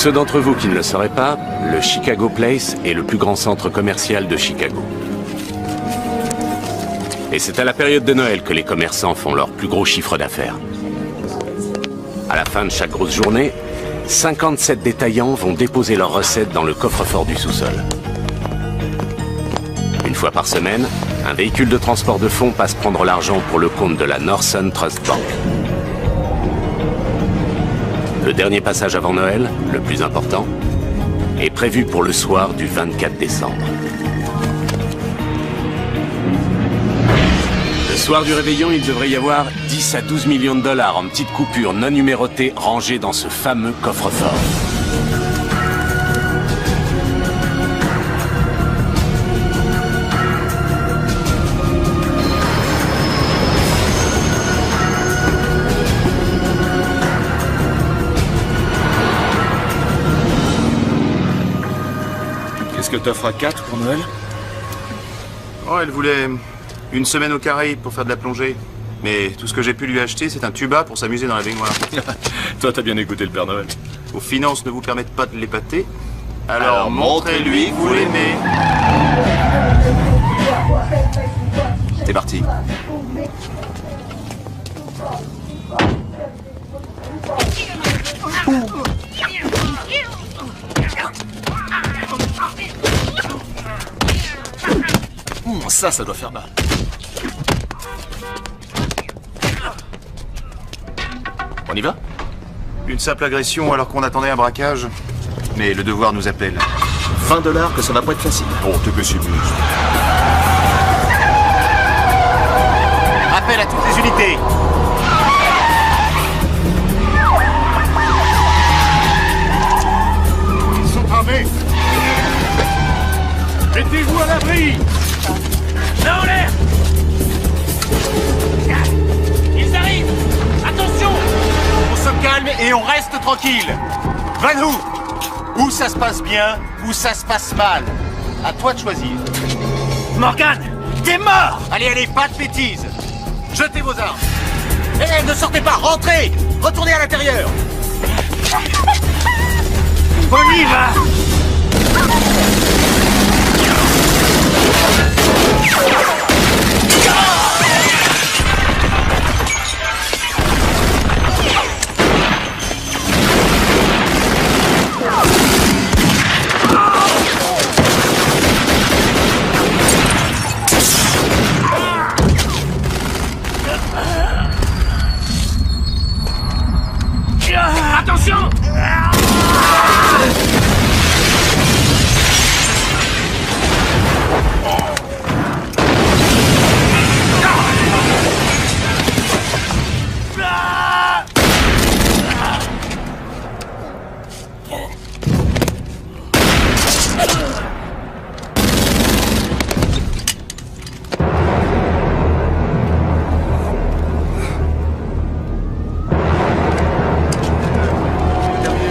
ceux d'entre vous qui ne le sauraient pas, le Chicago Place est le plus grand centre commercial de Chicago. Et c'est à la période de Noël que les commerçants font leur plus gros chiffre d'affaires. À la fin de chaque grosse journée, 57 détaillants vont déposer leurs recettes dans le coffre-fort du sous-sol. Une fois par semaine, un véhicule de transport de fonds passe prendre l'argent pour le compte de la Northern Trust Bank. Le dernier passage avant Noël, le plus important, est prévu pour le soir du 24 décembre. Le soir du réveillon, il devrait y avoir 10 à 12 millions de dollars en petites coupures non numérotées rangées dans ce fameux coffre-fort. Qu'est-ce que t'offres à 4 pour Noël? Oh, elle voulait une semaine aux Caraïbes pour faire de la plongée. Mais tout ce que j'ai pu lui acheter, c'est un tuba pour s'amuser dans la baignoire. Toi, t'as bien écouté le Père Noël. Vos finances ne vous permettent pas de l'épater. Alors montrez-lui que vous l'aimez. C'est parti. Ça doit faire mal. On y va? Une simple agression alors qu'on attendait un braquage. Mais le devoir nous appelle. 20 $, que ça va pas être facile. Oh, t'es pessimiste. Appel à toutes les unités. Ils sont armés. Mettez-vous à l'abri. Main en l'air. Ils arrivent. Attention. On se calme et on reste tranquille. Van, où ça se passe bien, où ça se passe mal. À toi de choisir. Morgan, t'es mort. Allez, pas de bêtises. Jetez vos armes. Eh, ne sortez pas, rentrez. Retournez à l'intérieur. On y va. Attention!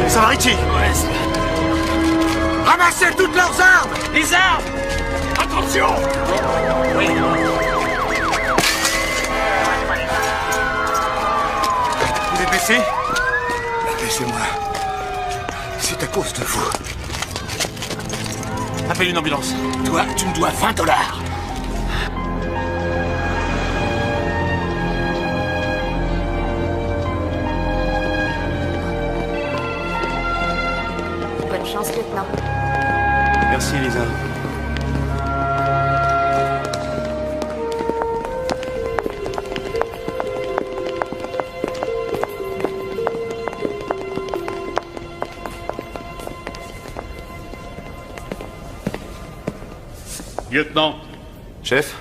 Ça va, Richie? Ramassez toutes leurs armes! Les armes! Attention! Vous êtes blessé? Laissez-moi. C'est à cause de vous. Appelle une ambulance. Toi, tu me dois 20 $. Bonne chance, lieutenant. Merci, Elisa. Lieutenant, Chef?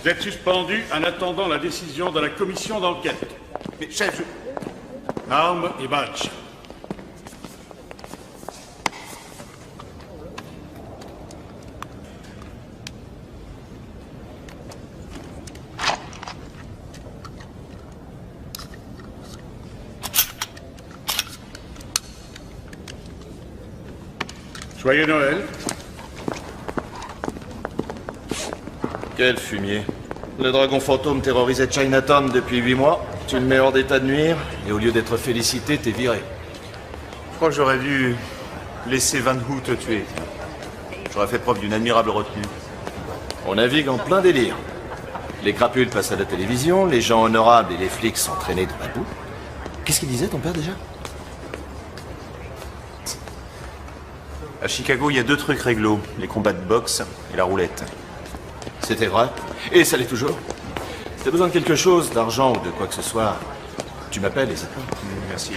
vous êtes suspendu en attendant la décision de la commission d'enquête. Mais chef, Armes et badge. Joyeux Noël. Quel fumier. Le dragon fantôme terrorisait Chinatown depuis 8 mois. Tu le mets hors d'état de nuire, et au lieu d'être félicité, t'es viré. Je crois que j'aurais dû laisser Van Hu te tuer. J'aurais fait preuve d'une admirable retenue. On navigue en plein délire. Les crapules passent à la télévision, les gens honorables et les flics sont traînés dans la boue. Qu'est-ce qu'il disait, ton père, déjà? À Chicago, il y a 2 trucs réglo, les combats de boxe et la roulette. C'était vrai. Et ça l'est toujours. Si t'as besoin de quelque chose, d'argent ou de quoi que ce soit, tu m'appelles et ça peut. Merci.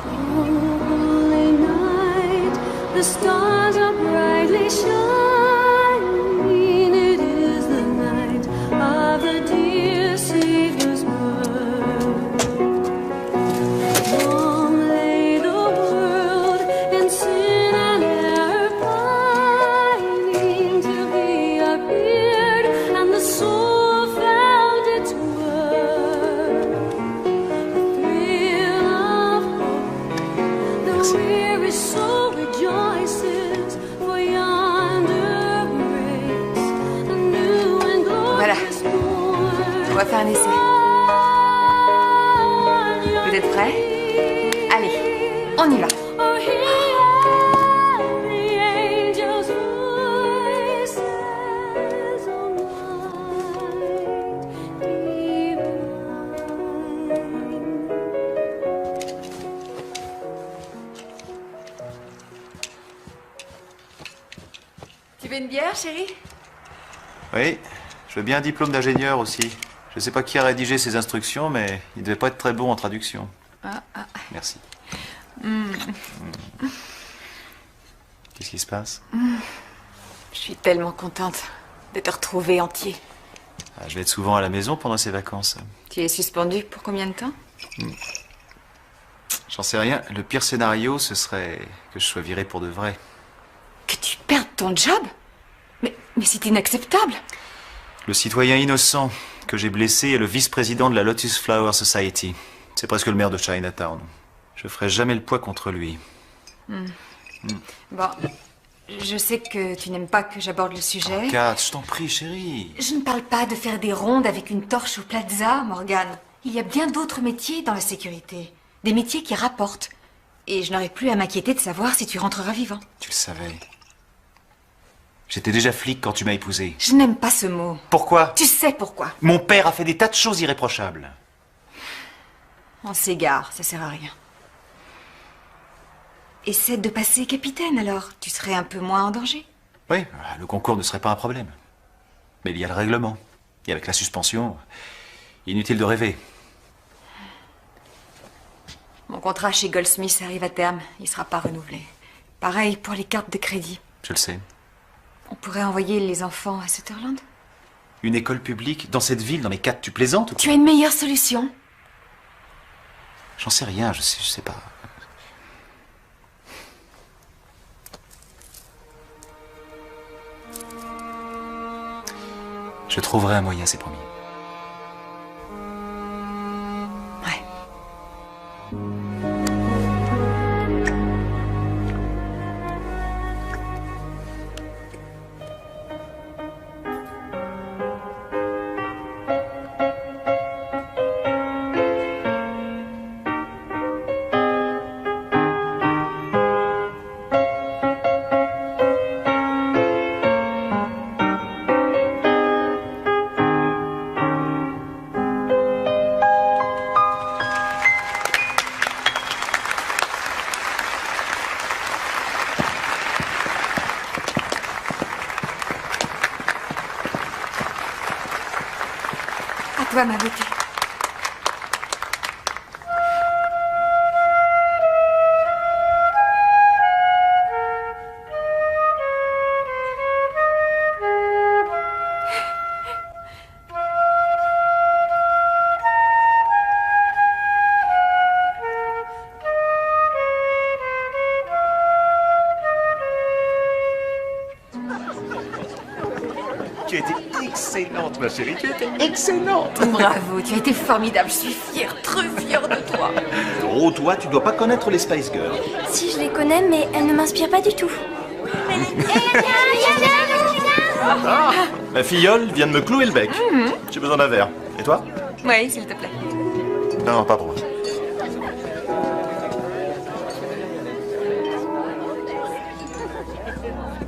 Holy night, the stars are brightly shining. It is the night of the dear Savior's birth. Long lay the world in sin and error pining till He appeared and the soul felt its worth. The thrill of hope, the weary soul rejoices, for yonder breaks the new and glorious morn. On va faire un essai. Vous êtes prêts? Allez, on y va. Oh, hear the angels' voices, oh night divine. Tu veux une bière, chérie? Oui, je veux bien un diplôme d'ingénieur aussi. Je sais pas qui a rédigé ces instructions, mais il devait pas être très bon en traduction. Merci. Qu'est-ce qui se passe? Je suis tellement contente de te retrouver entier. Je vais être souvent à la maison pendant ces vacances. Tu es suspendu pour combien de temps? J'en sais rien. Le pire scénario, ce serait que je sois viré pour de vrai. Que tu perdes ton job? Mais c'est inacceptable. Le citoyen innocent que j'ai blessé est le vice-président de la Lotus Flower Society. C'est presque le maire de Chinatown. Je ferai jamais le poids contre lui. Bon, je sais que tu n'aimes pas que j'aborde le sujet. Kat, je t'en prie, chérie. Je ne parle pas de faire des rondes avec une torche au plaza, Morgane. Il y a bien d'autres métiers dans la sécurité. Des métiers qui rapportent. Et je n'aurai plus à m'inquiéter de savoir si tu rentreras vivant. Tu le savais. J'étais déjà flic quand tu m'as épousé. Je n'aime pas ce mot. Pourquoi? Tu sais pourquoi. Mon père a fait des tas de choses irréprochables. On s'égare, ça sert à rien. Essaie de passer capitaine alors. Tu serais un peu moins en danger. Oui, le concours ne serait pas un problème. Mais il y a le règlement. Et avec la suspension, inutile de rêver. Mon contrat chez Goldsmith arrive à terme. Il ne sera pas renouvelé. Pareil pour les cartes de crédit. Je le sais. On pourrait envoyer les enfants à Sutherland. Une école publique dans cette ville, dans mes 4, tu plaisantes ou quoi? Tu as une meilleure solution? J'en sais rien, je sais pas. Je trouverai un moyen, c'est promis. Ouais. À toi, ma beauté. Tu as été excellente, ma chérie. Tu as été excellente. Bravo, tu as été formidable. Je suis fière, très fière de toi. Oh, toi, tu dois pas connaître les Spice Girls. Si, je les connais, mais elles ne m'inspirent pas du tout. Ah, ma filleule vient de me clouer le bec. J'ai besoin d'un verre. Et toi? Oui, s'il te plaît. Non, pas pour moi.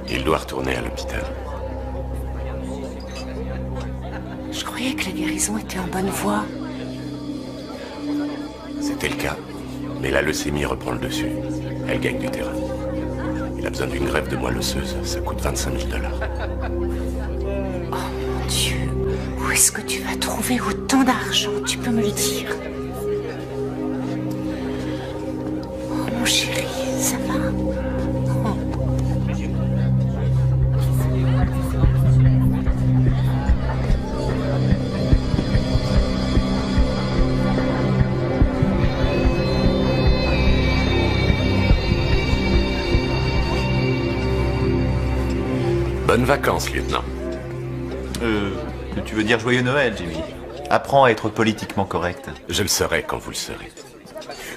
Il doit retourner à l'hôpital. Je croyais que la guérison était en bonne voie. C'était le cas. Mais la leucémie reprend le dessus. Elle gagne du terrain. Il a besoin d'une greffe de moelle osseuse. Ça coûte 25 000 $. Oh mon Dieu, où est-ce que tu vas trouver autant d'argent? Tu peux me le dire? Oh mon chéri, ça va? Bonnes vacances, lieutenant. Tu veux dire joyeux Noël, Jimmy? Apprends à être politiquement correct. Je le serai quand vous le serez.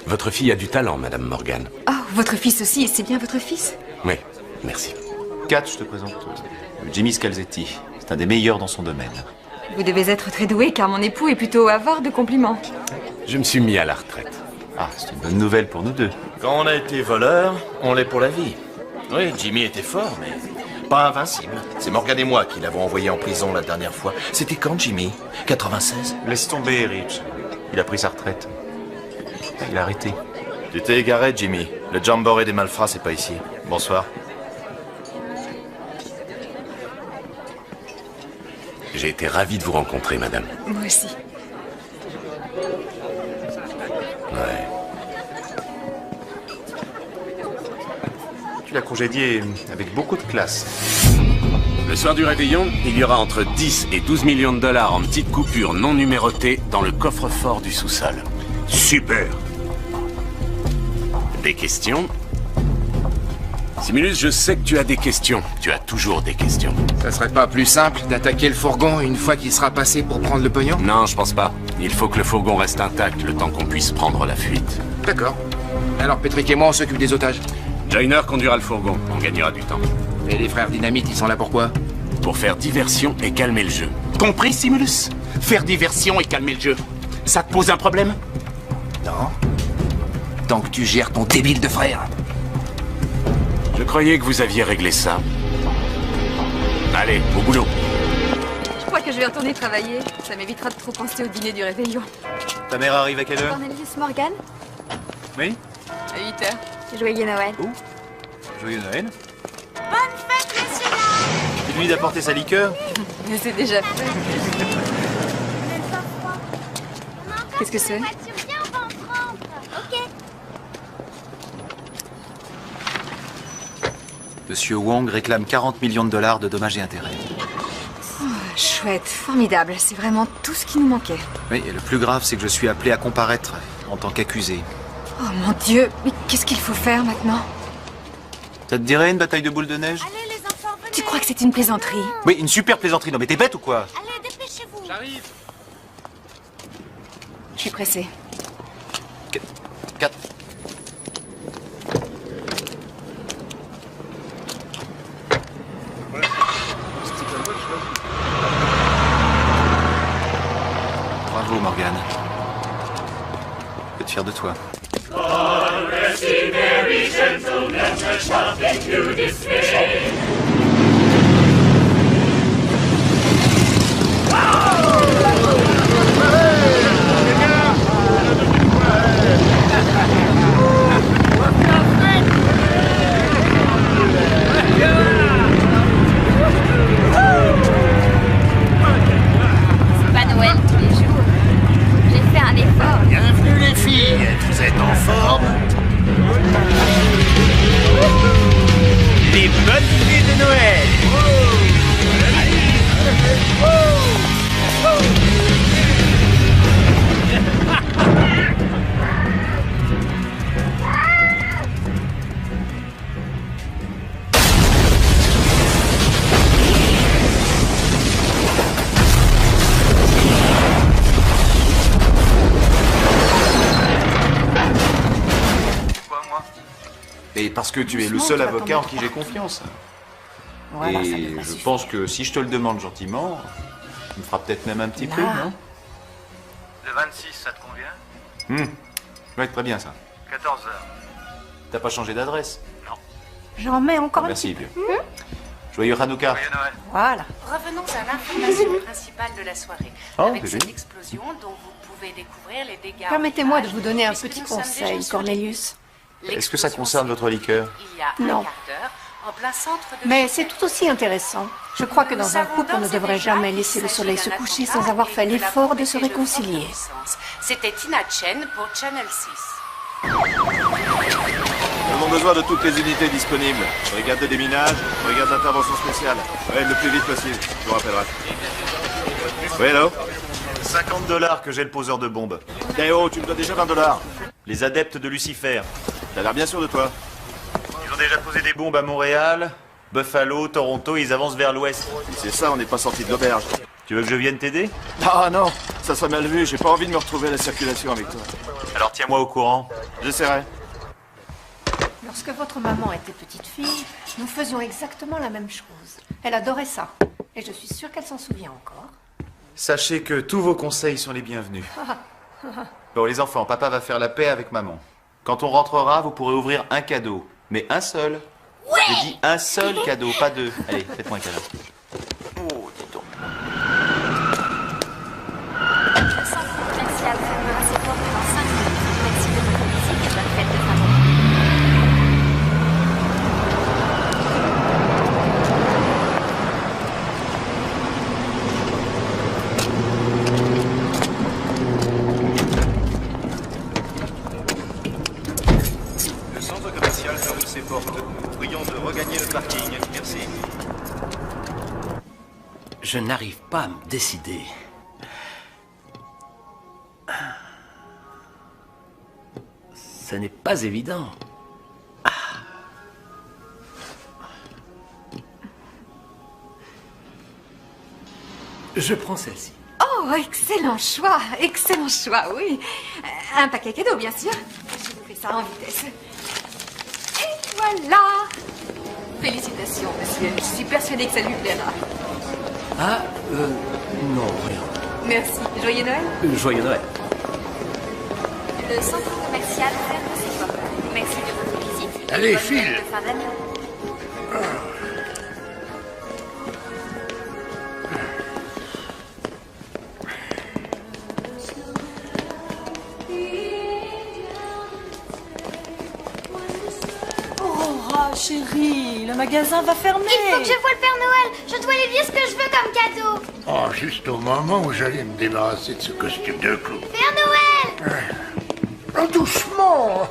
Votre fille a du talent, Madame Morgan. Oh, votre fils aussi, c'est bien votre fils? Oui, merci. Kat, je te présente Jimmy Scalzetti. C'est un des meilleurs dans son domaine. Vous devez être très doué car mon époux est plutôt avare de compliments. Je me suis mis à la retraite. Ah, c'est une bonne nouvelle pour nous deux. Quand on a été voleur, on l'est pour la vie. Oui, Jimmy était fort, mais pas invincible. C'est Morgan et moi qui l'avons envoyé en prison la dernière fois. C'était quand, Jimmy? 96? Laisse tomber, Rich. Il a pris sa retraite. Il a arrêté. Tu t'es égaré, Jimmy. Le jamboree des malfrats, c'est pas ici. Bonsoir. J'ai été ravi de vous rencontrer, madame. Moi aussi. Ouais. Tu l'as congédié avec beaucoup de classe. Le soir du réveillon, il y aura entre 10 et 12 millions de $, en petites coupures non numérotées dans le coffre-fort du sous-sol. Super. Des questions? Simulus, je sais que tu as des questions. Tu as toujours des questions. Ça serait pas plus simple d'attaquer le fourgon une fois qu'il sera passé pour prendre le pognon? Non, je pense pas. Il faut que le fourgon reste intact le temps qu'on puisse prendre la fuite. D'accord. Alors Patrick et moi, on s'occupe des otages. Joyner conduira le fourgon. On gagnera du temps. Et les frères Dynamite, ils sont là pourquoi? Pour faire diversion et calmer le jeu. Compris, Simulus? Faire diversion et calmer le jeu. Ça te pose un problème? Non. Tant que tu gères ton débile de frère. Je croyais que vous aviez réglé ça. Allez, au boulot. Je crois que je vais retourner travailler. Ça m'évitera de trop penser au dîner du réveillon. Ta mère arrive à quelle heure? Cornelius Morgan? Oui? À 8h. Joyeux Noël. Joyeux Noël. Bonne fête, messieurs! Dis-lui d'apporter sa liqueur. Mais c'est déjà fait. Qu'est-ce que c'est? Monsieur Wong réclame 40 millions de $ de dommages et intérêts. Chouette, formidable. C'est vraiment tout ce qui nous manquait. Oui, et le plus grave, c'est que je suis appelé à comparaître en tant qu'accusé. Oh mon Dieu, mais qu'est-ce qu'il faut faire maintenant? Ça te dirait une bataille de boules de neige? Tu crois que c'est une plaisanterie? Oui, une super plaisanterie. Non mais t'es bête ou quoi? Allez, dépêchez-vous. J'arrive. Je suis pressée. 4. Bravo, Morgan. Je peux être fier de toi. Pas Noël tous les jours. J'ai fait un effort. Bienvenue les filles. Vous êtes en forme? Les bonnes nuits de Noël. Et parce que tu es le seul avocat en qui j'ai confiance. Voilà, ça Et devrait je suffire. pense que si je te le demande gentiment, tu me feras peut-être même un petit Là. prix, non? Le 26, ça te convient? Ouais, très bien ça. 14h. T'as pas changé d'adresse? J'en mets encore un Merci, petit vieux. Joyeux Hanouka. Joyeux Noël. Voilà. Revenons à l'information principale de la soirée. Oh, avec bébé. cette explosion dont vous pouvez découvrir les dégâts. Permettez-moi au de village, vous donner un puisque petit nous sommes conseil, déjà sur Cornelius. les- Est-ce que ça concerne votre liqueur? Il y a un Non. quart d'heure, en plein centre de Mais Genève. c'est tout aussi intéressant. Je crois que dans un couple, on ne devrait jamais laisser le soleil se coucher sans avoir fait l'effort de se réconcilier. C'était Tina Chen pour Channel 6. Nous avons besoin de toutes les unités disponibles. Brigade de déminage, brigade d'intervention spéciale. Ouais, le plus vite possible, je vous rappellerai. Oui, hello? $50 que j'ai le poseur de bombes. Eh oh, tu me dois déjà $20. Les adeptes de Lucifer. T'as l'air bien sûr de toi. Ils ont déjà posé des bombes à Montréal, Buffalo, Toronto, ils avancent vers l'ouest. Si c'est ça, on n'est pas sorti de l'auberge. Tu veux que je vienne t'aider? Ah non, ça serait mal vu, j'ai pas envie de me retrouver à la circulation avec toi. Alors tiens-moi au courant. J'essaierai. Lorsque votre maman était petite fille, nous faisions exactement la même chose. Elle adorait ça. Et je suis sûre qu'elle s'en souvient encore. Sachez que tous vos conseils sont les bienvenus. Bon, les enfants, papa va faire la paix avec maman. Quand on rentrera, vous pourrez ouvrir un cadeau. Mais un seul. Ouais. Je dis un seul cadeau, pas deux. Allez, faites-moi un câlin. Oh, dis donc. Le centre commercial fermera ses portes dans 5 minutes. Merci de votre visite et bonne fête de fin d'année. Le centre commercial ferme ses portes. Prions de regagner le parking. Merci. Je n'arrive pas à me décider. Ce n'est pas évident. Je prends celle-ci. Oh, excellent choix, oui. Un paquet cadeau, bien sûr. Je vous fais ça en vitesse. Et voilà. Félicitations, monsieur. Je suis persuadée que ça lui plaira. Ah, non, rien. Merci. Joyeux Noël. Joyeux Noël. Le centre commercial ferme ses portes. Merci de votre visite. et Allez, bonne file. fête de fin d'année. Aurora, chérie, le magasin va fermer. Il faut que je voie le Père Noël. Je dois lui dire ce que je veux comme cadeau. Oh, juste au moment où j'allais me débarrasser de ce costume de clown. Père Noël! Oh, doucement.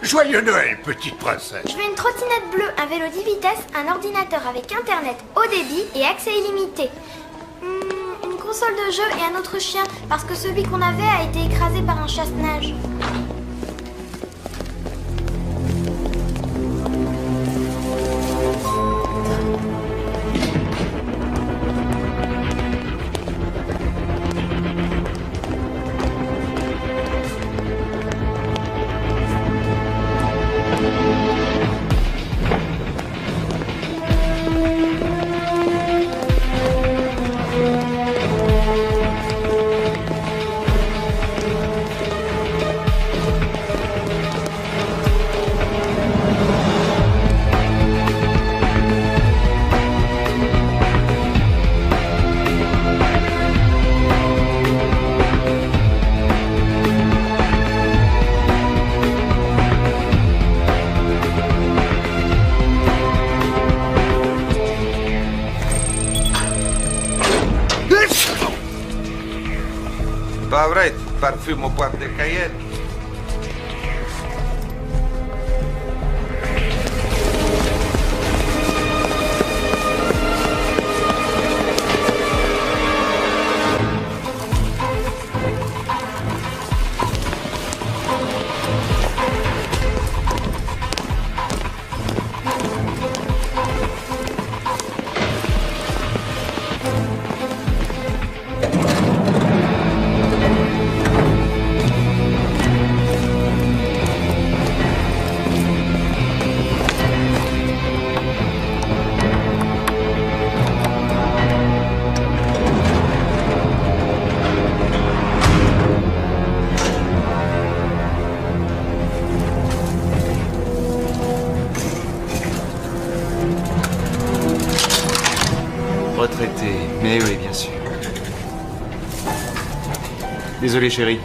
Joyeux Noël, petite princesse. Je veux une trottinette bleue, un vélo 10 vitesses, un ordinateur avec internet haut débit et accès illimité. Une console de jeu et un autre chien, parce que celui qu'on avait a été écrasé par un chasse-neige. Pas vrai, parfum au poivre de Cayenne. Désolé, chérie.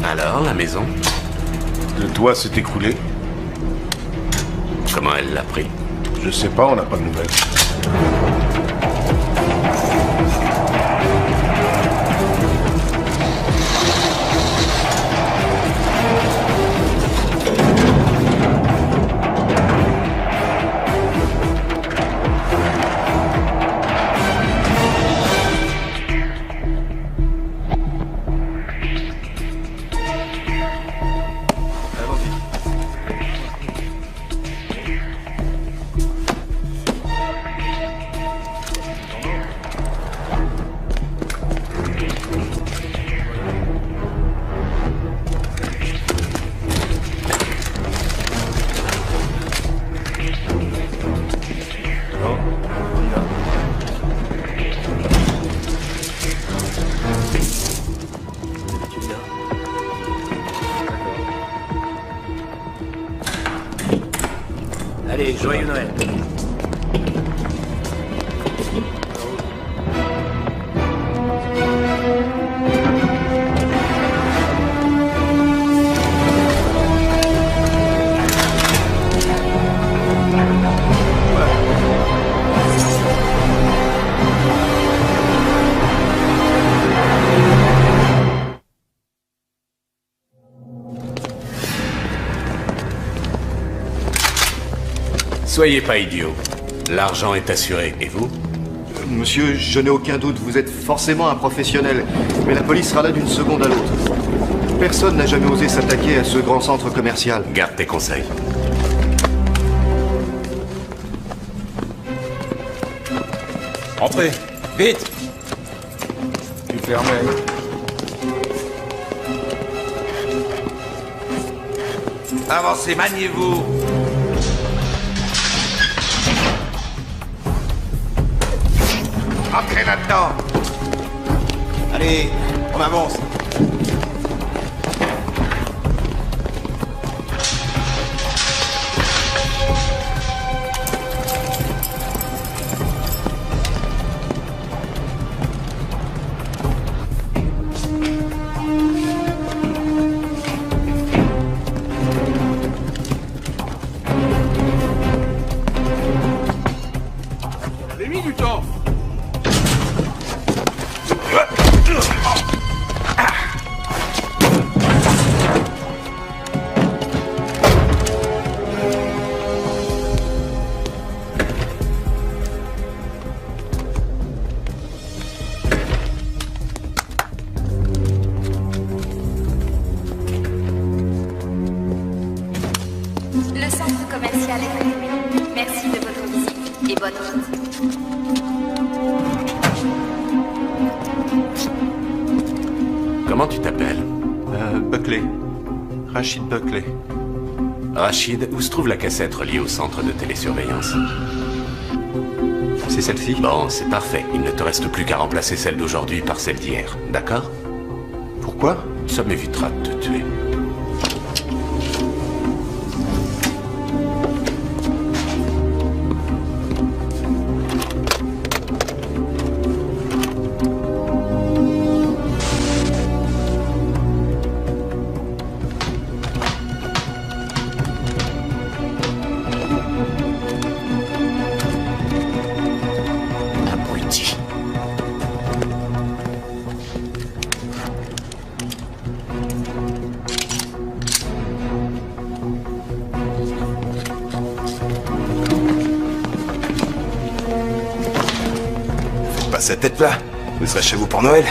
Alors, la maison? Le toit s'est écroulé. Comment elle l'a pris? Je sais pas, on n'a pas de nouvelles. Allez, joyeux Noël. Soyez pas idiot. L'argent est assuré. Et vous? Monsieur, je n'ai aucun doute, vous êtes forcément un professionnel. Mais la police sera là d'une seconde à l'autre. Personne n'a jamais osé s'attaquer à ce grand centre commercial. Garde tes conseils. Entrez, vite! Tu fermais. Avancez, maniez-vous. Entrez maintenant. Allez, on avance. On avait mis du temps. Le centre commercial est fermé. Merci de votre visite et bonne route. Comment tu t'appelles? Buckley. Rachid Buckley. Rachid, où se trouve la cassette reliée au centre de télésurveillance? C'est celle-ci? Bon, c'est parfait. Il ne te reste plus qu'à remplacer celle d'aujourd'hui par celle d'hier. D'accord? Pourquoi? Ça m'évitera de te tuer. Abruti. Faites pas cette tête-là. Vous serez chez vous pour Noël.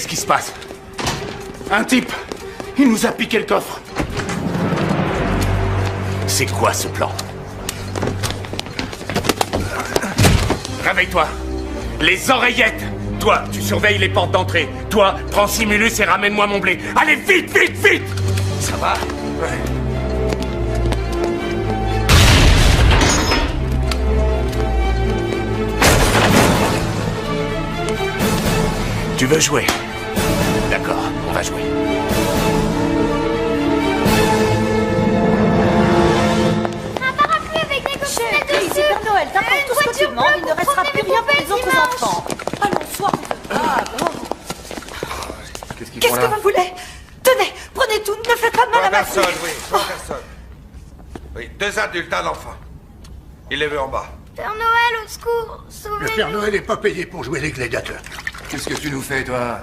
Qu'est-ce qui se passe? Un type, il nous a piqué le coffre. C'est quoi ce plan? Réveille-toi. Les oreillettes. Toi, tu surveilles les portes d'entrée. Toi, prends Simulus et ramène-moi mon blé. Allez, vite, vite, vite! Ça va? Ouais. Tu veux jouer? D'accord, on va jouer. Un parapluie avec des coquinettes dessus. C'est Père Noël, t'apportes tout ce que tu demandes, il ne restera plus rien pour les autres enfants. Allons, sois raisonnable. Qu'est-ce que vous voulez? Tenez, prenez tout, ne faites pas de mal à ma fille. Personne, oui, trois personnes. Oui, 2 adultes, un enfant. Il les veut en bas. Père Noël, au secours, sauvez-nous. Le Père Noël n'est pas payé pour jouer les gladiateurs. Qu'est-ce que tu nous fais, toi?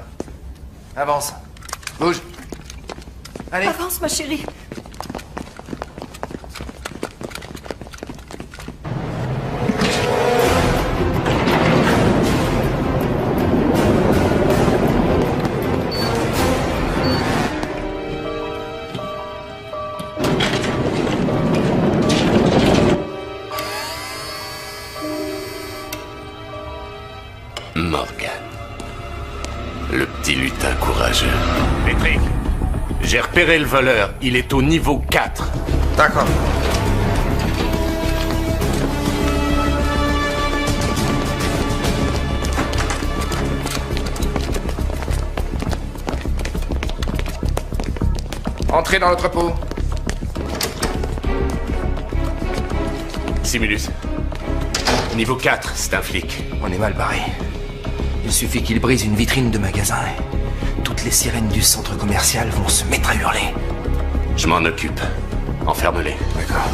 Avance. Bouge. Allez. Avance, ma chérie. Morgan. Le petit lutin courageux. Patrick, j'ai repéré le voleur. Il est au niveau 4. D'accord. Entrez dans l'entrepôt. Simulus. Niveau 4, c'est un flic. On est mal barré. Il suffit qu'il brise une vitrine de magasin et toutes les sirènes du centre commercial vont se mettre à hurler. Je m'en occupe. Enferme-les. D'accord.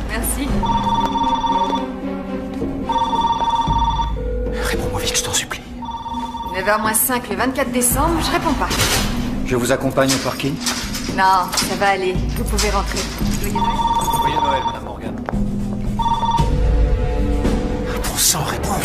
Merci. Réponds-moi vite, je t'en supplie. 9h moins 5 le 24 décembre, je réponds pas. Je vous accompagne au parking? Non, ça va aller. Vous pouvez rentrer. Joyeux Noël. Joyeux Noël, Madame Morgan. Bon sang, réponds.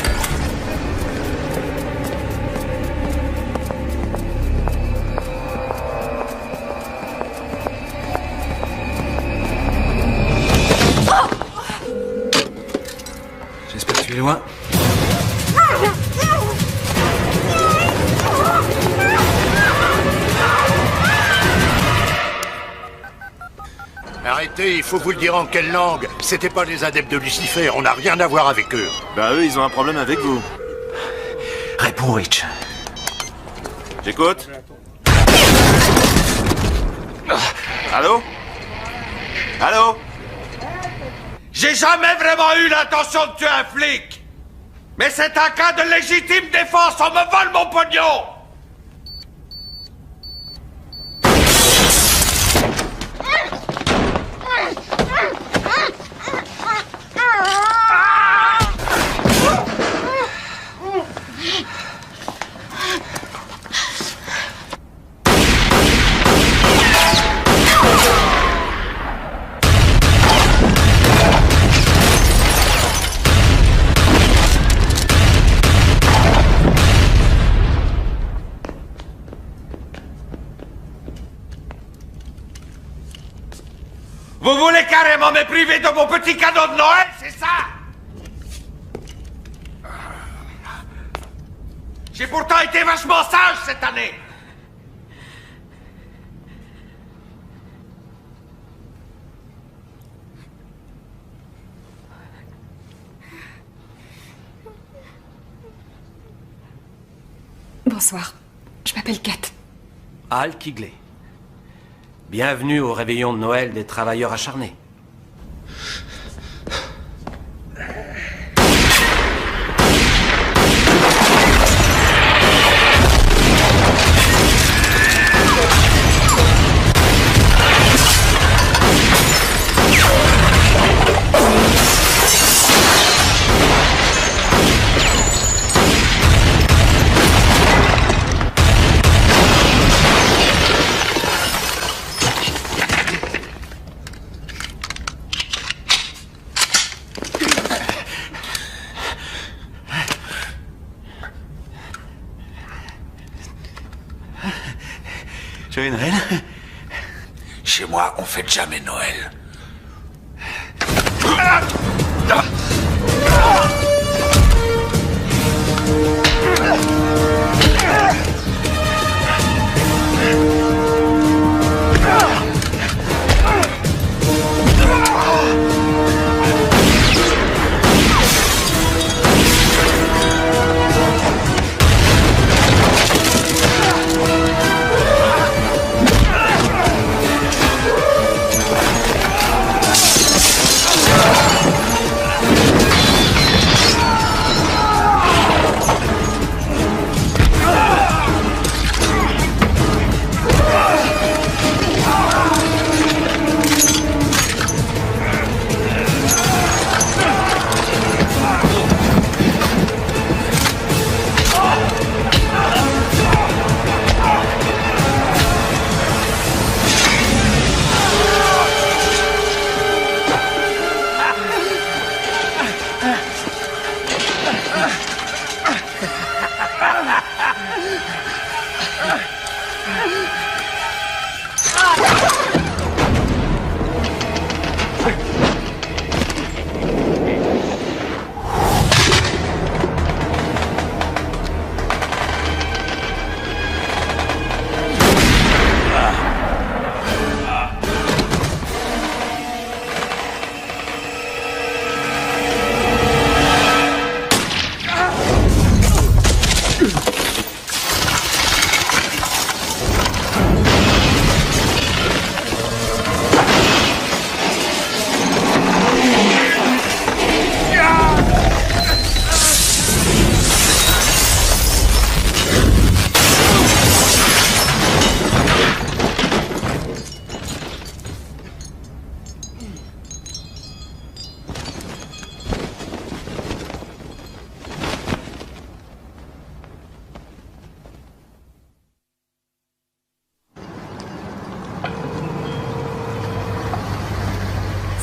J'espère que tu es loin. Arrêtez, il faut vous le dire en quelle langue. C'était pas les adeptes de Lucifer, on n'a rien à voir avec eux. Bah eux, ils ont un problème avec vous. Réponds, Rich. J'écoute. Allô? Allô? J'ai jamais vraiment eu l'intention de tuer un flic. Mais c'est un cas de légitime défense, on me vole mon pognon. Vous voulez carrément me priver de mon petit cadeau de Noël, c'est ça? J'ai pourtant été vachement sage cette année. Bonsoir. Je m'appelle Kat. Al Kigley. Bienvenue au réveillon de Noël des travailleurs acharnés. Joyeux Noël. Chez moi, on fête jamais Noël.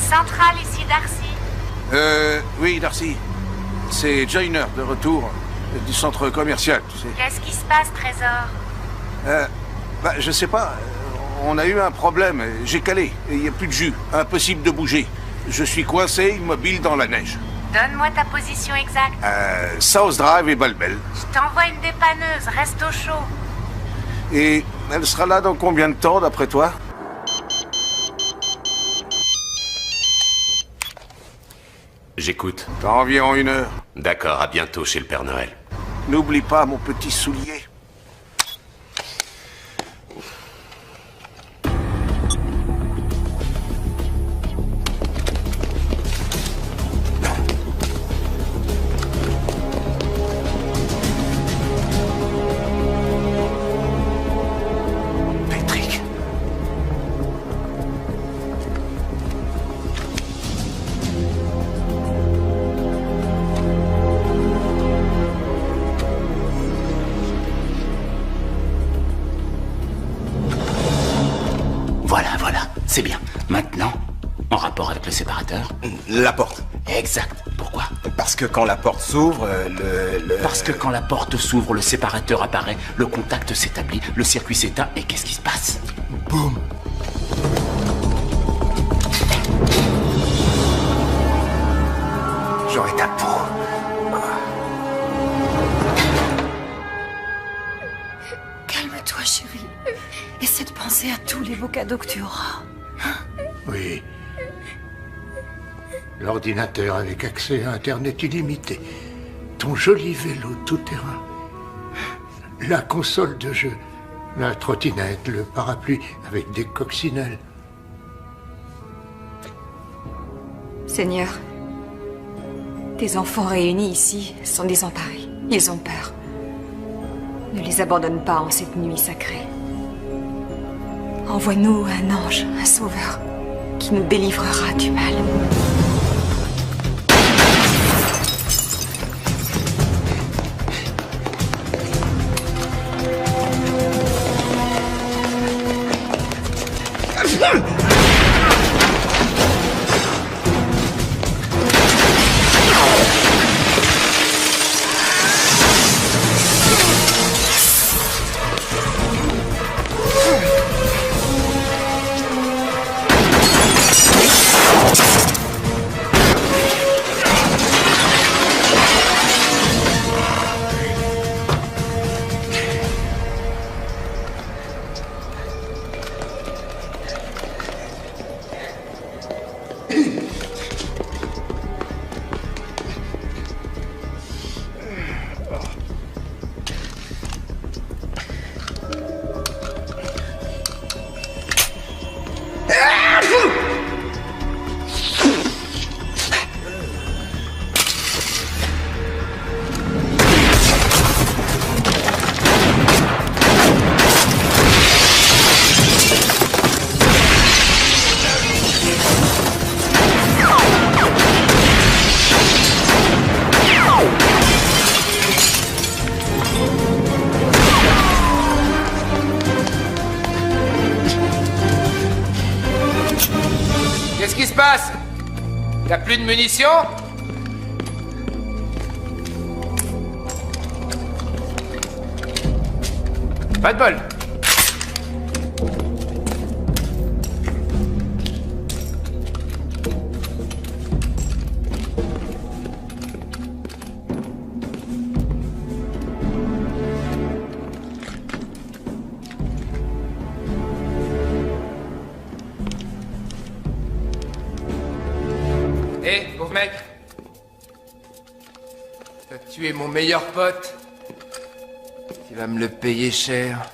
Centrale, ici Darcy. Oui, Darcy. C'est Joyner, de retour du centre commercial, tu sais. Qu'est-ce qui se passe, Trésor? Je sais pas. On a eu un problème. J'ai calé. Il n'y a plus de jus. Impossible de bouger. Je suis coincé, immobile dans la neige. Donne-moi ta position exacte. South Drive et Balbel. Je t'envoie une dépanneuse, reste au chaud. Et elle sera là dans combien de temps, d'après toi? J'écoute. Dans environ 1 heure. D'accord, à bientôt chez le Père Noël. N'oublie pas mon petit soulier. C'est bien. Maintenant, en rapport avec le séparateur? La porte. Exact. Pourquoi? Parce que quand la porte s'ouvre, Parce que quand la porte s'ouvre, le séparateur apparaît, le contact s'établit, le circuit s'éteint, et qu'est-ce qui se passe? Boum. J'aurai ta peau. Calme-toi, chérie. Essaie de penser à tous les beaux cadeaux que tu auras. Oui. L'ordinateur avec accès à Internet illimité. Ton joli vélo tout-terrain. La console de jeu, la trottinette, le parapluie avec des coccinelles. Seigneur, tes enfants réunis ici sont désemparés. Ils ont peur. Ne les abandonne pas en cette nuit sacrée. Envoie-nous un ange, un sauveur, qui nous délivrera du mal. Qu'est-ce qui se passe? T'as plus de munitions? Pas de bol. Hé, pauvre mec. T'as tué mon meilleur pote. Tu vas me le payer cher.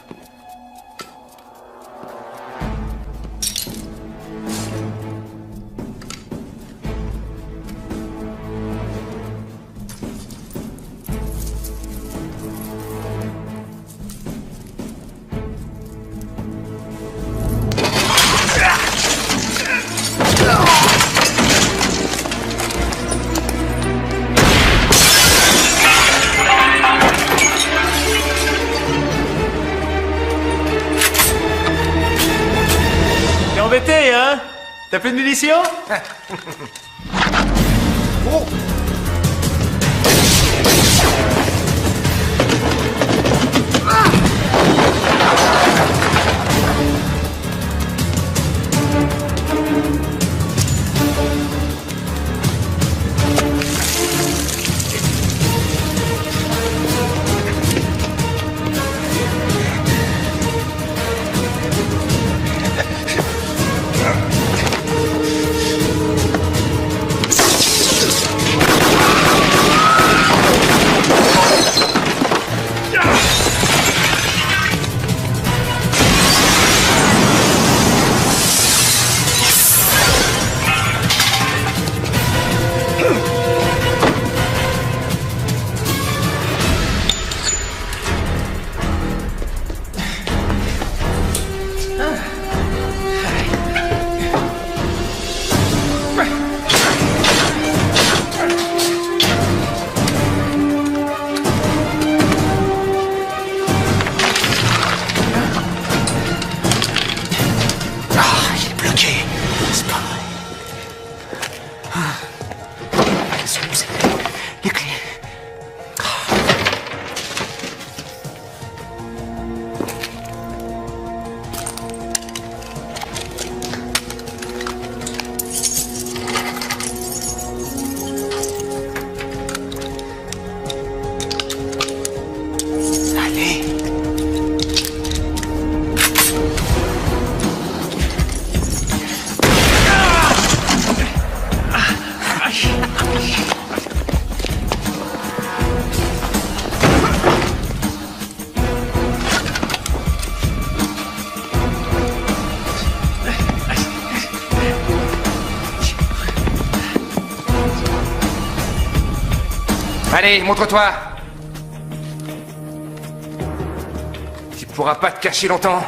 T'es embêté, hein? T'as plus de munitions? Oh. Allez, montre-toi. Tu pourras pas te cacher longtemps.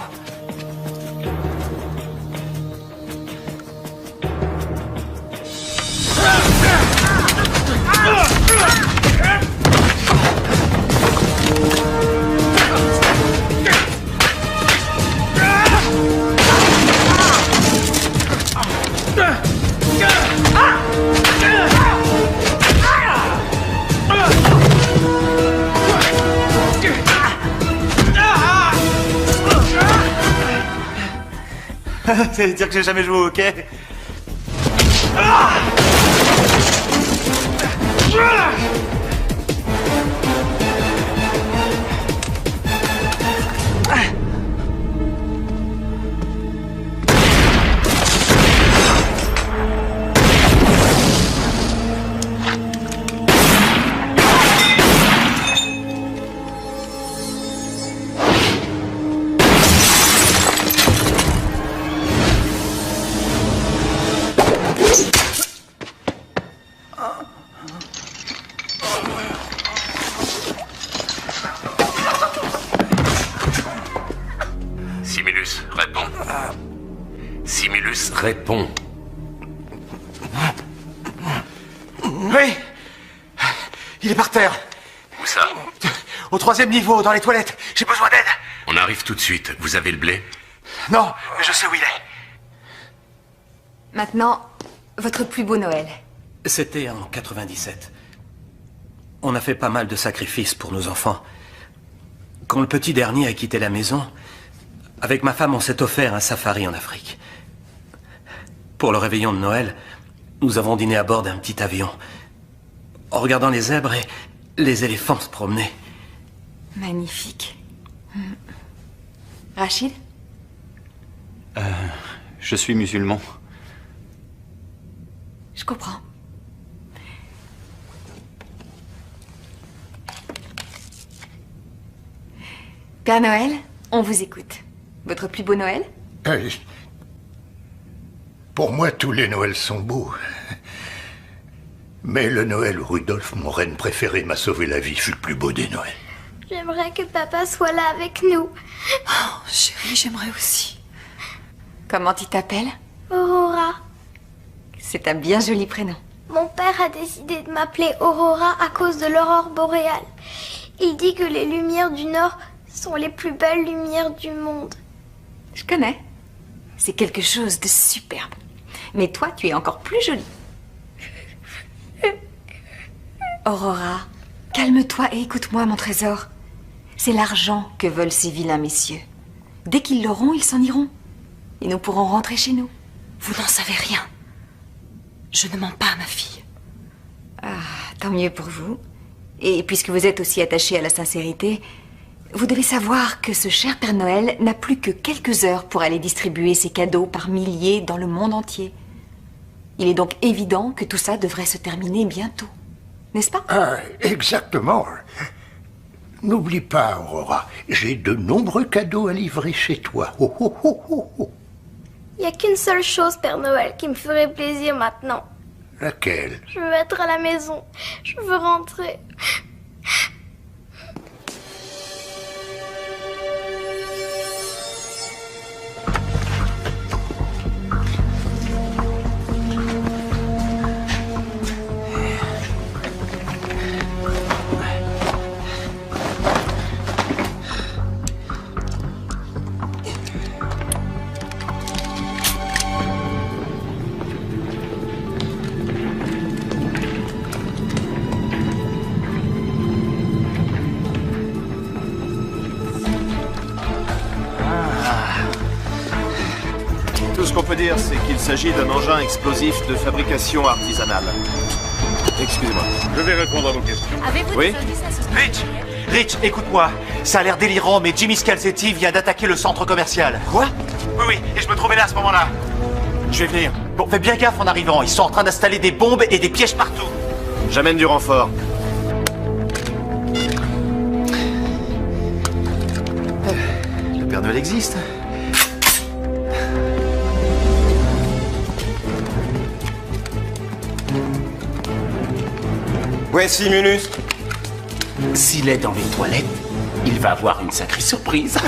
Ça veut dire que j'ai jamais joué au hockey. Simulus, réponds. Simulus, réponds. Oui. Il est par terre. Où ça? Au 3e niveau, dans les toilettes. J'ai besoin d'aide. On arrive tout de suite. Vous avez le blé? Non, mais je sais où il est. Maintenant, votre plus beau Noël. C'était en 97. On a fait pas mal de sacrifices pour nos enfants. Quand le petit dernier a quitté la maison, avec ma femme, on s'est offert un safari en Afrique. Pour le réveillon de Noël, nous avons dîné à bord d'un petit avion, en regardant les zèbres et les éléphants se promener. Magnifique. Rachid? Je suis musulman. Je comprends. Père Noël, on vous écoute. Votre plus beau Noël? Pour moi, tous les Noëls sont beaux. Mais le Noël où Rudolf, mon reine préféré, m'a sauvé la vie, fut le plus beau des Noëls. J'aimerais que papa soit là avec nous. Oh, chérie, j'aimerais aussi. Comment tu t'appelles? Aurora. C'est un bien joli prénom. Mon père a décidé de m'appeler Aurora à cause de l'aurore boréale. Il dit que les lumières du Nord sont les plus belles lumières du monde. Je connais. C'est quelque chose de superbe. Mais toi, tu es encore plus jolie. Aurora, calme-toi et écoute-moi, mon trésor. C'est l'argent que veulent ces vilains messieurs. Dès qu'ils l'auront, ils s'en iront. Et nous pourrons rentrer chez nous. Vous n'en savez rien. Je ne mens pas, ma fille. Ah, tant mieux pour vous. Et puisque vous êtes aussi attaché à la sincérité, vous devez savoir que ce cher Père Noël n'a plus que quelques heures pour aller distribuer ses cadeaux par milliers dans le monde entier. Il est donc évident que tout ça devrait se terminer bientôt. N'est-ce pas? Ah, exactement. N'oublie pas, Aurora, j'ai de nombreux cadeaux à livrer chez toi. Oh, oh, oh, oh, oh. Il n'y a qu'une seule chose, Père Noël, qui me ferait plaisir maintenant. Laquelle? Je veux être à la maison. Je veux rentrer. Tout ce qu'on peut dire, c'est qu'il s'agit d'un engin explosif de fabrication artisanale. Excusez-moi. Je vais répondre à vos questions. Avez-vous Oui. des indices à ce sujet? Rich, écoute-moi. Ça a l'air délirant, mais Jimmy Scalzetti vient d'attaquer le centre commercial. Quoi? Oui, et je me trouvais là à ce moment-là. Je vais venir. Bon, fais bien gaffe en arrivant. Ils sont en train d'installer des bombes et des pièges partout. J'amène du renfort. Le Père Noël existe. Ouais, Simulus. S'il est dans les toilettes, il va avoir une sacrée surprise.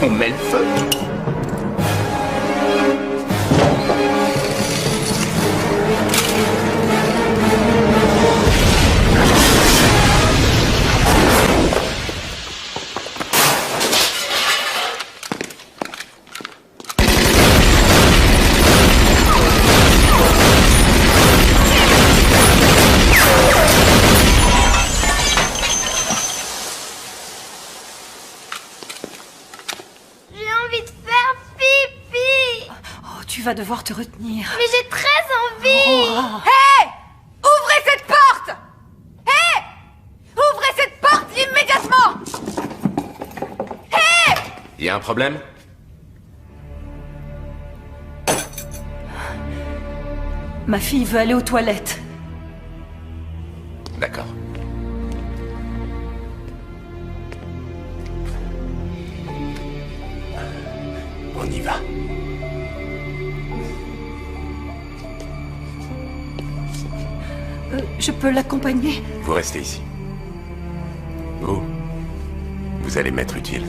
On met le feu. Tu vas devoir te retenir. Mais j'ai très envie. Hé! Ouvrez cette porte! Hé! Ouvrez cette porte immédiatement! Hé! Il y a un problème? Ma fille veut aller aux toilettes. D'accord. On y va. Je peux l'accompagner? Vous restez ici. Vous allez m'être utile.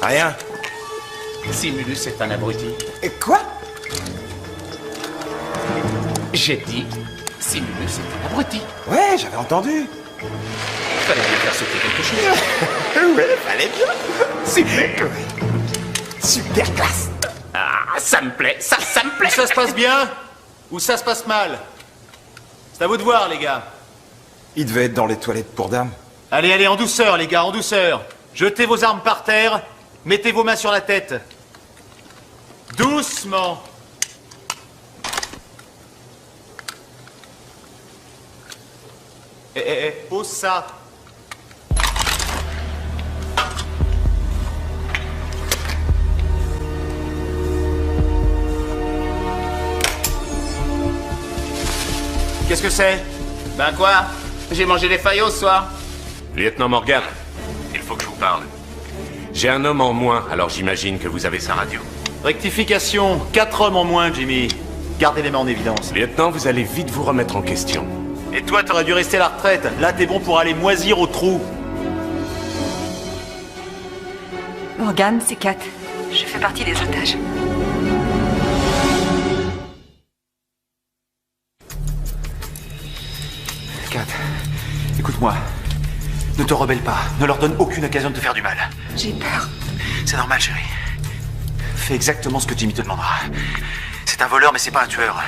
Rien. Simulus est un abruti. Et quoi? J'ai dit, Simulus est un abruti. Ouais, j'avais entendu. Fallait bien faire sauter quelque chose. Ouais, fallait bien. Super. Super classe. Ah, ça me plaît, ça me plaît. Ça se passe bien ou ça se passe mal? C'est à vous de voir, les gars. Il devait être dans les toilettes pour dames. Allez, allez, en douceur, les gars, en douceur. Jetez vos armes par terre, mettez vos mains sur la tête. Doucement. Pose ça. Qu'est-ce que c'est? Ben quoi? J'ai mangé des faillots ce soir. Lieutenant Morgan, il faut que je vous parle. J'ai un homme en moins, alors j'imagine que vous avez sa radio. Rectification, 4 hommes en moins, Jimmy. Gardez les mains en évidence. Lieutenant, vous allez vite vous remettre en question. Et toi, t'aurais dû rester à la retraite. Là, t'es bon pour aller moisir au trou. Morgan, c'est Kat. Je fais partie des otages. Kat, écoute-moi. Ne te rebelle pas. Ne leur donne aucune occasion de te faire du mal. J'ai peur. C'est normal, chérie. Fais exactement ce que Jimmy te demandera. C'est un voleur, mais c'est pas un tueur.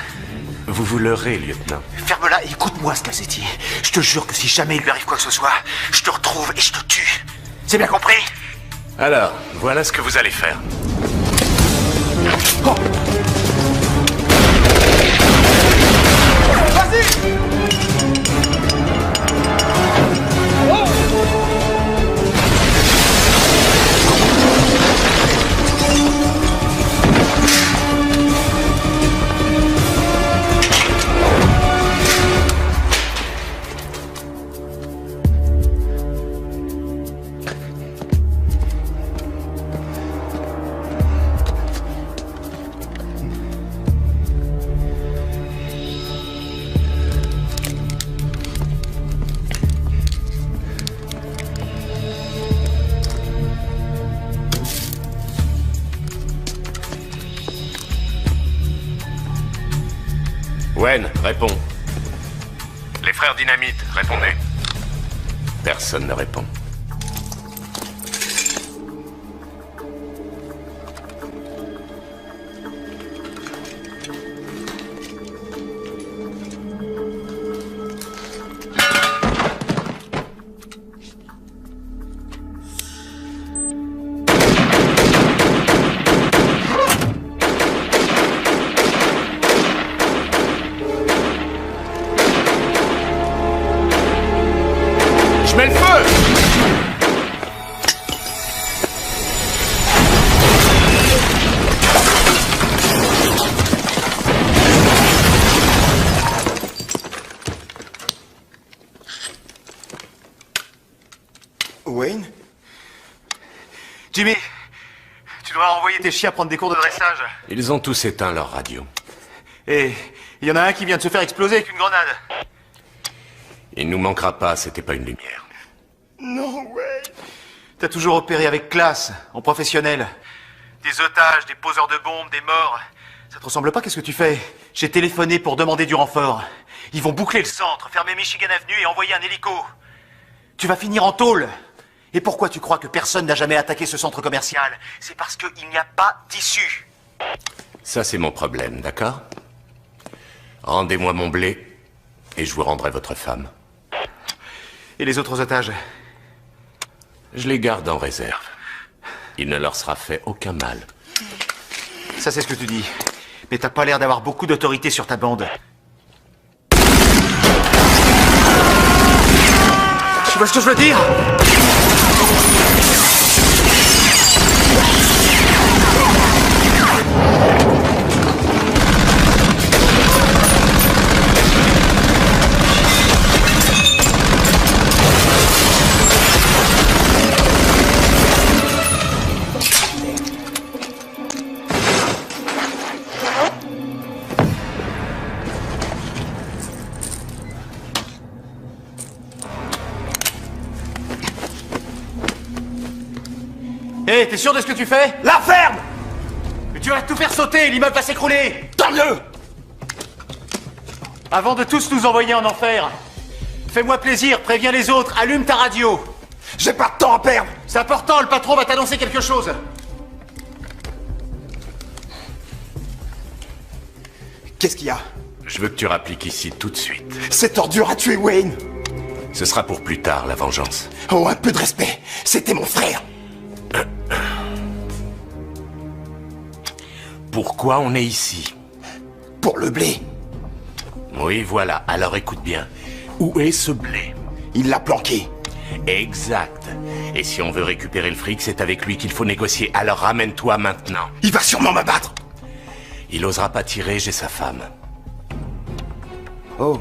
Vous vous leurrez, lieutenant. Ferme-la et écoute-moi, Scalzetti. Je te jure que si jamais il lui arrive quoi que ce soit, je te retrouve et je te tue. C'est bien compris? Alors, voilà ce que vous allez faire. Oh. Vas-y! Oh. Wen, réponds. Les frères Dynamite, répondez. Personne ne répond. Je mets le feu! Jimmy, tu devrais envoyer tes chiens prendre des cours de dressage. Ils ont tous éteint leur radio. Et il y en a un qui vient de se faire exploser avec une grenade. Il nous manquera pas, c'était pas une lumière. Non, ouais. T'as toujours opéré avec classe, en professionnel. Des otages, des poseurs de bombes, des morts. Ça te ressemble pas, qu'est-ce que tu fais? J'ai téléphoné pour demander du renfort. Ils vont boucler le centre, fermer Michigan Avenue et envoyer un hélico. Tu vas finir en tôle. Et pourquoi tu crois que personne n'a jamais attaqué ce centre commercial? C'est parce qu'il n'y a pas d'issue. Ça, c'est mon problème, d'accord? Rendez-moi mon blé, et je vous rendrai votre femme. Et les autres otages? Je les garde en réserve. Il ne leur sera fait aucun mal. Ça, c'est ce que tu dis. Mais t'as pas l'air d'avoir beaucoup d'autorité sur ta bande. Tu vois ce que je veux dire? Hé, t'es sûr de ce que tu fais? La ferme! Mais tu vas tout faire sauter, l'immeuble va s'écrouler! Tant mieux! Avant de tous nous envoyer en enfer, fais-moi plaisir, préviens les autres, allume ta radio! J'ai pas de temps à perdre! C'est important, le patron va t'annoncer quelque chose! Qu'est-ce qu'il y a? Je veux que tu rappliques ici tout de suite. Cette ordure a tué Wayne! Ce sera pour plus tard, la vengeance. Oh, un peu de respect! C'était mon frère! Pourquoi on est ici? Pour le blé. Oui, voilà. Alors écoute bien. Où est ce blé? Il l'a planqué. Exact. Et si on veut récupérer le fric, c'est avec lui qu'il faut négocier. Alors ramène-toi maintenant. Il va sûrement m'abattre. Il osera pas tirer, j'ai sa femme. Oh.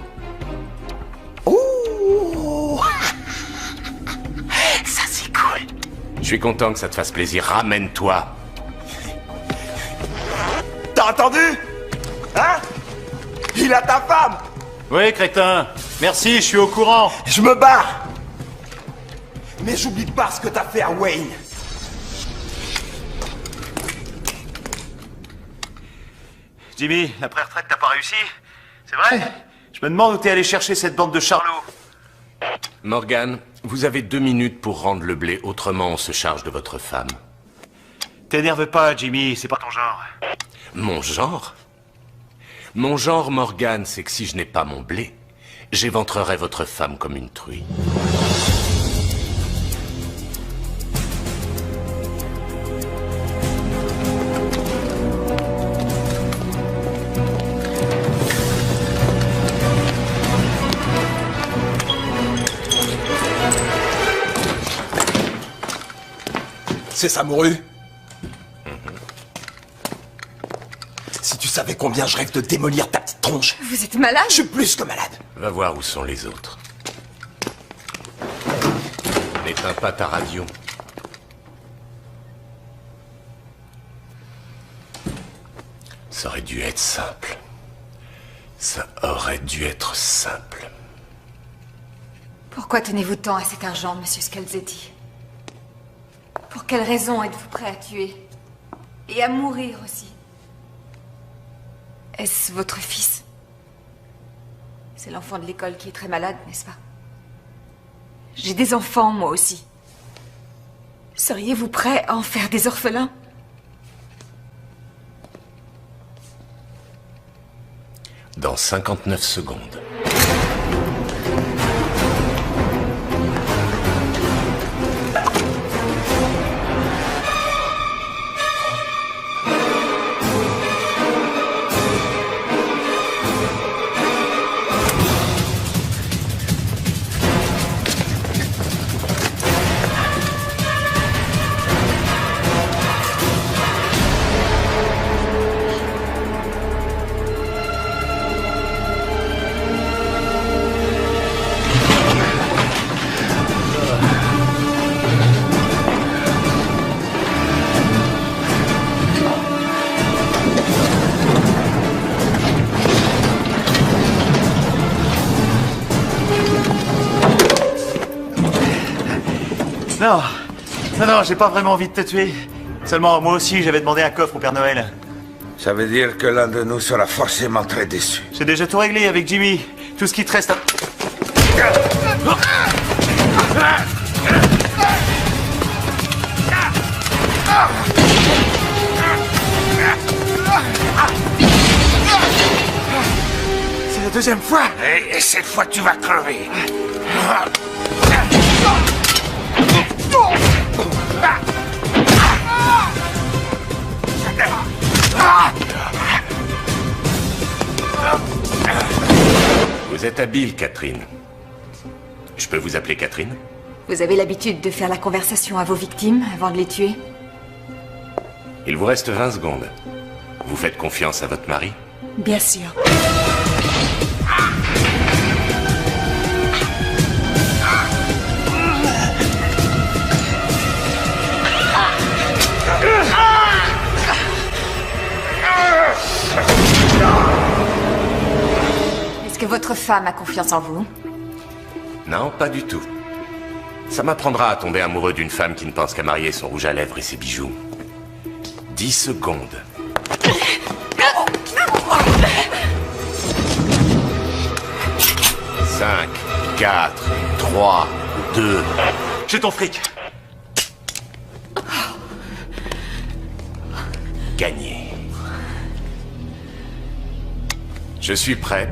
Oh. Ça c'est cool. Je suis content que ça te fasse plaisir. Ramène-toi. T'as entendu? Hein? Il a ta femme! Oui, crétin. Merci, je suis au courant. Je me barre! Mais j'oublie pas ce que t'as fait à Wayne. Jimmy, la pré-retraite t'as pas réussi? C'est vrai? Je me demande où t'es allé chercher cette bande de charlots. Morgan, vous avez 2 minutes pour rendre le blé, autrement on se charge de votre femme. T'énerve pas, Jimmy, c'est pas ton genre. Mon genre? Mon genre, Morgan, c'est que si je n'ai pas mon blé, j'éventrerai votre femme comme une truie. C'est ça, Mouru? Si tu savais combien je rêve de démolir ta petite tronche. Vous êtes malade? Je suis plus que malade. Va voir où sont les autres. N'éteins pas ta radio. Ça aurait dû être simple. Ça aurait dû être simple. Pourquoi tenez-vous tant à cet argent, monsieur Scalzetti? Pour quelle raison êtes-vous prêt à tuer? Et à mourir aussi? Est-ce votre fils? C'est l'enfant de l'école qui est très malade, n'est-ce pas? J'ai des enfants, moi aussi. Seriez-vous prêt à en faire des orphelins? Dans 59 secondes. Non, non, j'ai pas vraiment envie de te tuer. Seulement, moi aussi, j'avais demandé un coffre au Père Noël. Ça veut dire que l'un de nous sera forcément très déçu. J'ai déjà tout réglé avec Jimmy. Tout ce qui te reste à... C'est la deuxième fois. Et cette fois, tu vas crever. Vous êtes habile, Catherine. Je peux vous appeler Catherine? Vous avez l'habitude de faire la conversation à vos victimes avant de les tuer? Il vous reste 20 secondes. Vous faites confiance à votre mari? Bien sûr. Est-ce que votre femme a confiance en vous? Non, pas du tout. Ça m'apprendra à tomber amoureux d'une femme qui ne pense qu'à marier son rouge à lèvres et ses bijoux. 10 secondes. 5, 4, 3, 2... J'ai ton fric. Gagné. Je suis prêt.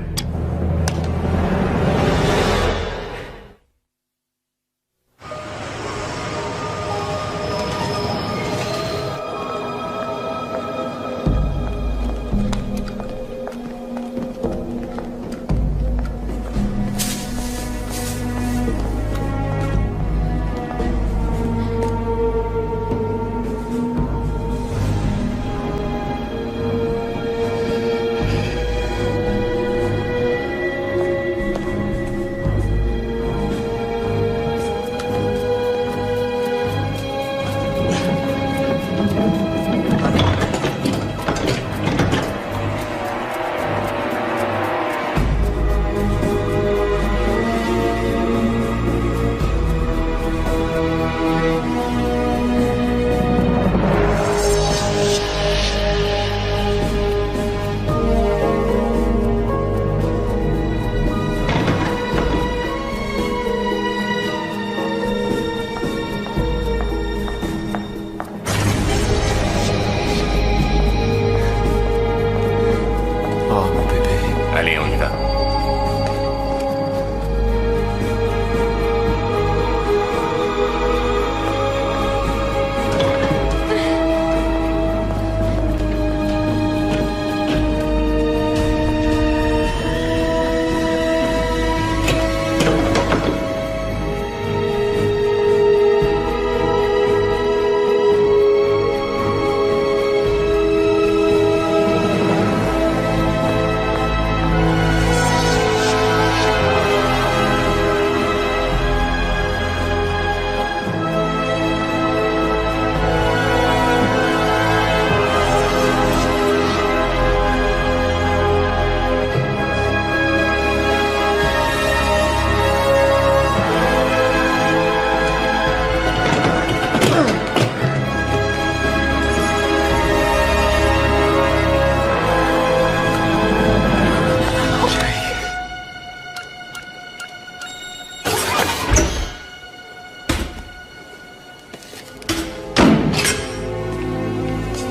Allez, on y va.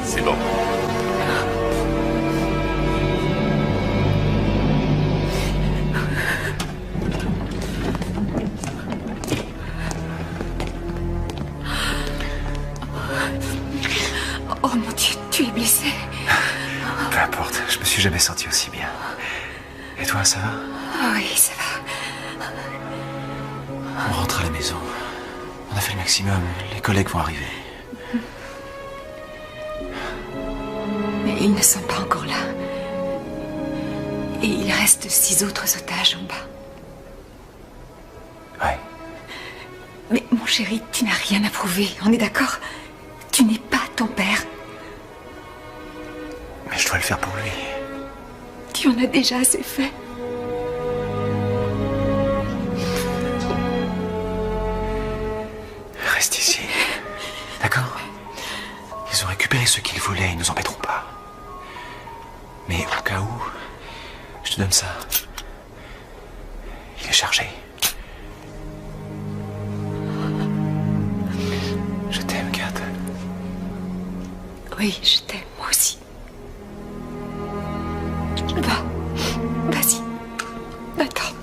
C'est bon. Oh mon Dieu, tu es blessé. Peu importe, je me suis jamais senti aussi bien. Et toi, ça va? Oui, ça va. On rentre à la maison. On a fait le maximum. Les collègues vont arriver. Mais ils ne sont pas encore là. Et il reste 6 autres otages en bas. Ouais. Mais mon chéri, tu n'as rien à prouver, on est d'accord? Tu n'es pas ton père. Mais je dois le faire pour lui. Tu en as déjà assez fait. Reste volets, ils nous embêteront pas. Mais au cas où, je te donne ça. Il est chargé. Je t'aime, Kat. Oui, je t'aime, moi aussi. Vas-y. Attends.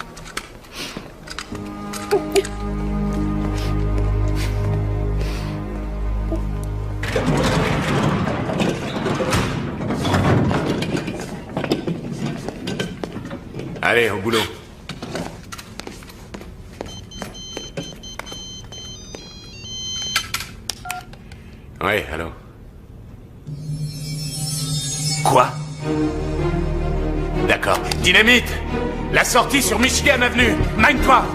Allez, au boulot. Ouais, allô. Quoi? D'accord. Dynamite! La sortie sur Michigan Avenue! Mine-toi!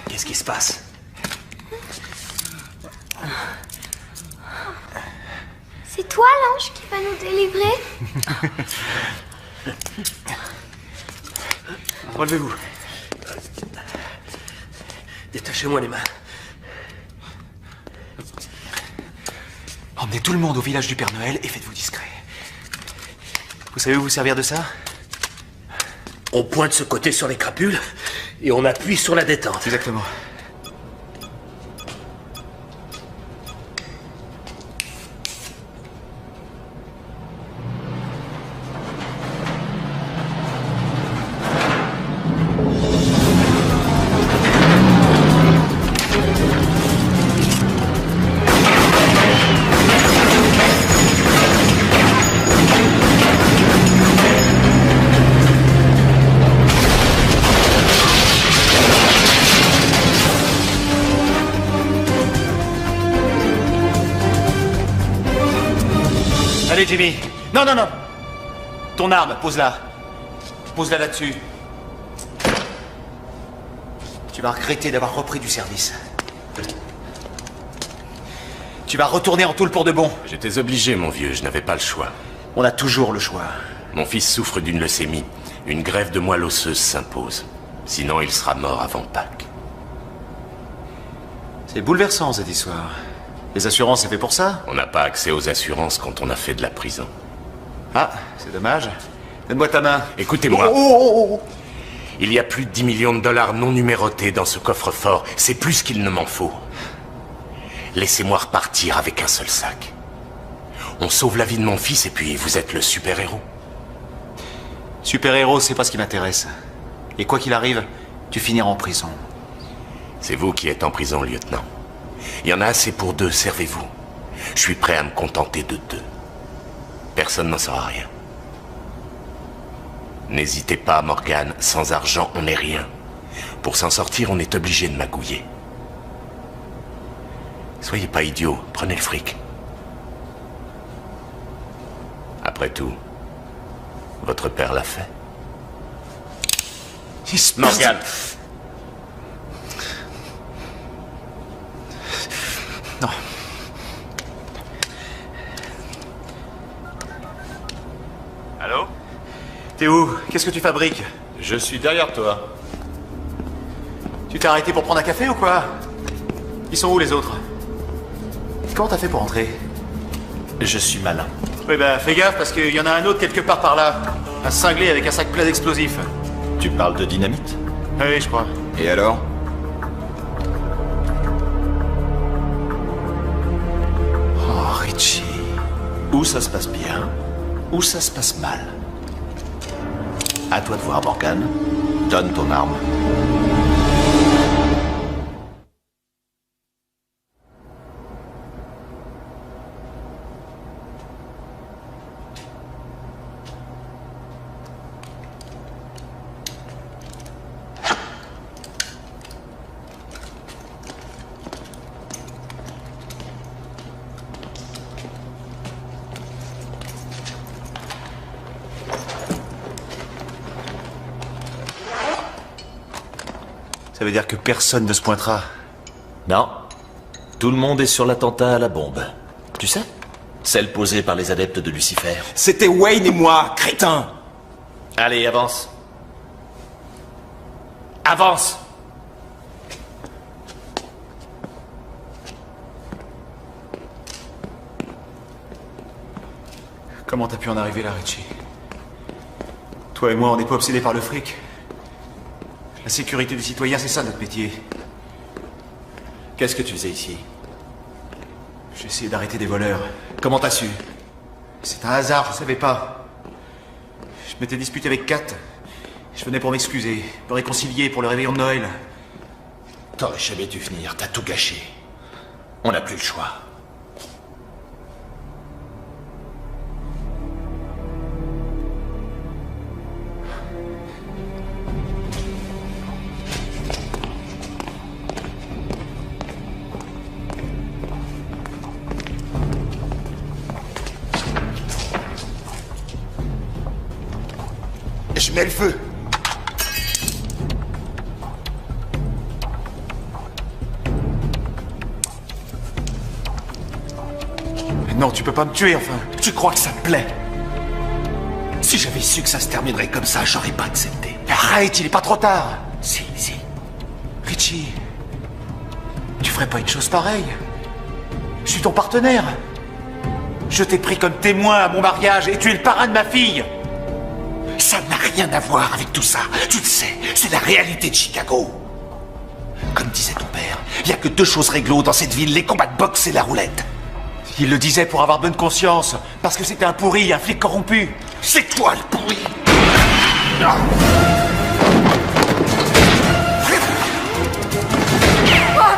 Qu'est-ce qui se passe? C'est toi l'ange qui va nous délivrer? Relevez-vous. Détachez-moi les mains. Emmenez tout le monde au village du Père Noël et faites-vous discret. Vous savez où vous servir de ça? On pointe ce côté sur les crapules et on appuie sur la détente. Exactement. Allez, Jimmy. Non, non, non. Ton arme, pose-la. Pose-la là-dessus. Tu vas regretter d'avoir repris du service. Tu vas retourner en tôle pour de bon. J'étais obligé, mon vieux, je n'avais pas le choix. On a toujours le choix. Mon fils souffre d'une leucémie. Une greffe de moelle osseuse s'impose. Sinon, il sera mort avant Pâques. C'est bouleversant, cette histoire. Les assurances, c'est fait pour ça? On n'a pas accès aux assurances quand on a fait de la prison. Ah, c'est dommage. Donne-moi ta main. Écoutez-moi. Oh. Il y a plus de 10 millions de dollars non numérotés dans ce coffre-fort. C'est plus qu'il ne m'en faut. Laissez-moi repartir avec un seul sac. On sauve la vie de mon fils et puis vous êtes le super-héros. Super-héros, c'est pas ce qui m'intéresse. Et quoi qu'il arrive, tu finiras en prison. C'est vous qui êtes en prison, lieutenant. Il y en a assez pour deux, servez-vous. Je suis prêt à me contenter de 2. Personne n'en saura rien. N'hésitez pas, Morgan, sans argent, on n'est rien. Pour s'en sortir, on est obligé de magouiller. Soyez pas idiots, prenez le fric. Après tout, votre père l'a fait. Morgan. Non. Allô? T'es où? Qu'est-ce que tu fabriques? Je suis derrière toi. Tu t'es arrêté pour prendre un café ou quoi? Ils sont où les autres? Comment t'as fait pour entrer? Je suis malin. Oui bah fais gaffe parce qu'il y en a un autre quelque part par là. Un cinglé avec un sac plein d'explosifs. Tu parles de dynamite? Oui, je crois. Et alors? Oh, Richie. Ou ça se passe bien, ou ça se passe mal. À toi de voir, Morgan. Donne ton arme. Ça veut dire que personne ne se pointera. Non. Tout le monde est sur l'attentat à la bombe. Tu sais? Celle posée par les adeptes de Lucifer. C'était Wayne et moi, crétin. Allez, avance. Avance! Comment t'as pu en arriver là, Richie? Toi et moi, on n'est pas obsédés par le fric. La sécurité des citoyens, c'est ça notre métier. Qu'est-ce que tu faisais ici? J'ai essayé d'arrêter des voleurs. Comment t'as su? C'est un hasard, je savais pas. Je m'étais disputé avec Kat. Je venais pour m'excuser, me réconcilier pour le réveillon de Noël. T'aurais jamais dû venir, t'as tout gâché. On n'a plus le choix. Je mets le feu. Non, tu peux pas me tuer, enfin. Tu crois que ça me plaît? Si j'avais su que ça se terminerait comme ça, j'aurais pas accepté. Arrête, il est pas trop tard. Si. Richie, tu ferais pas une chose pareille? Je suis ton partenaire. Je t'ai pris comme témoin à mon mariage et tu es le parrain de ma fille. Ça n'a rien à voir avec tout ça. Tu le sais, c'est la réalité de Chicago. Comme disait ton père, il n'y a que deux choses réglo dans cette ville, les combats de boxe et la roulette. Il le disait pour avoir bonne conscience, parce que c'était un pourri, un flic corrompu. C'est toi le pourri. Oh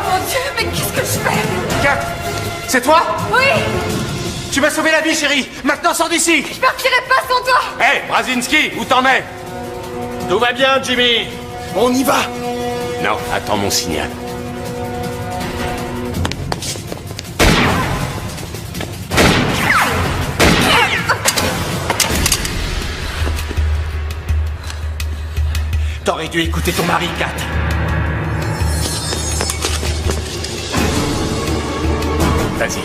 mon Dieu, mais qu'est-ce que je fais? Kat, c'est toi? Oui! Tu m'as sauvé la vie, chérie. Maintenant, sors d'ici. Je partirai pas sans toi. Hé, Brzezinski, où t'en es? Tout va bien, Jimmy. On y va. Non, attends mon signal. T'aurais dû écouter ton mari, Kat. Vas-y.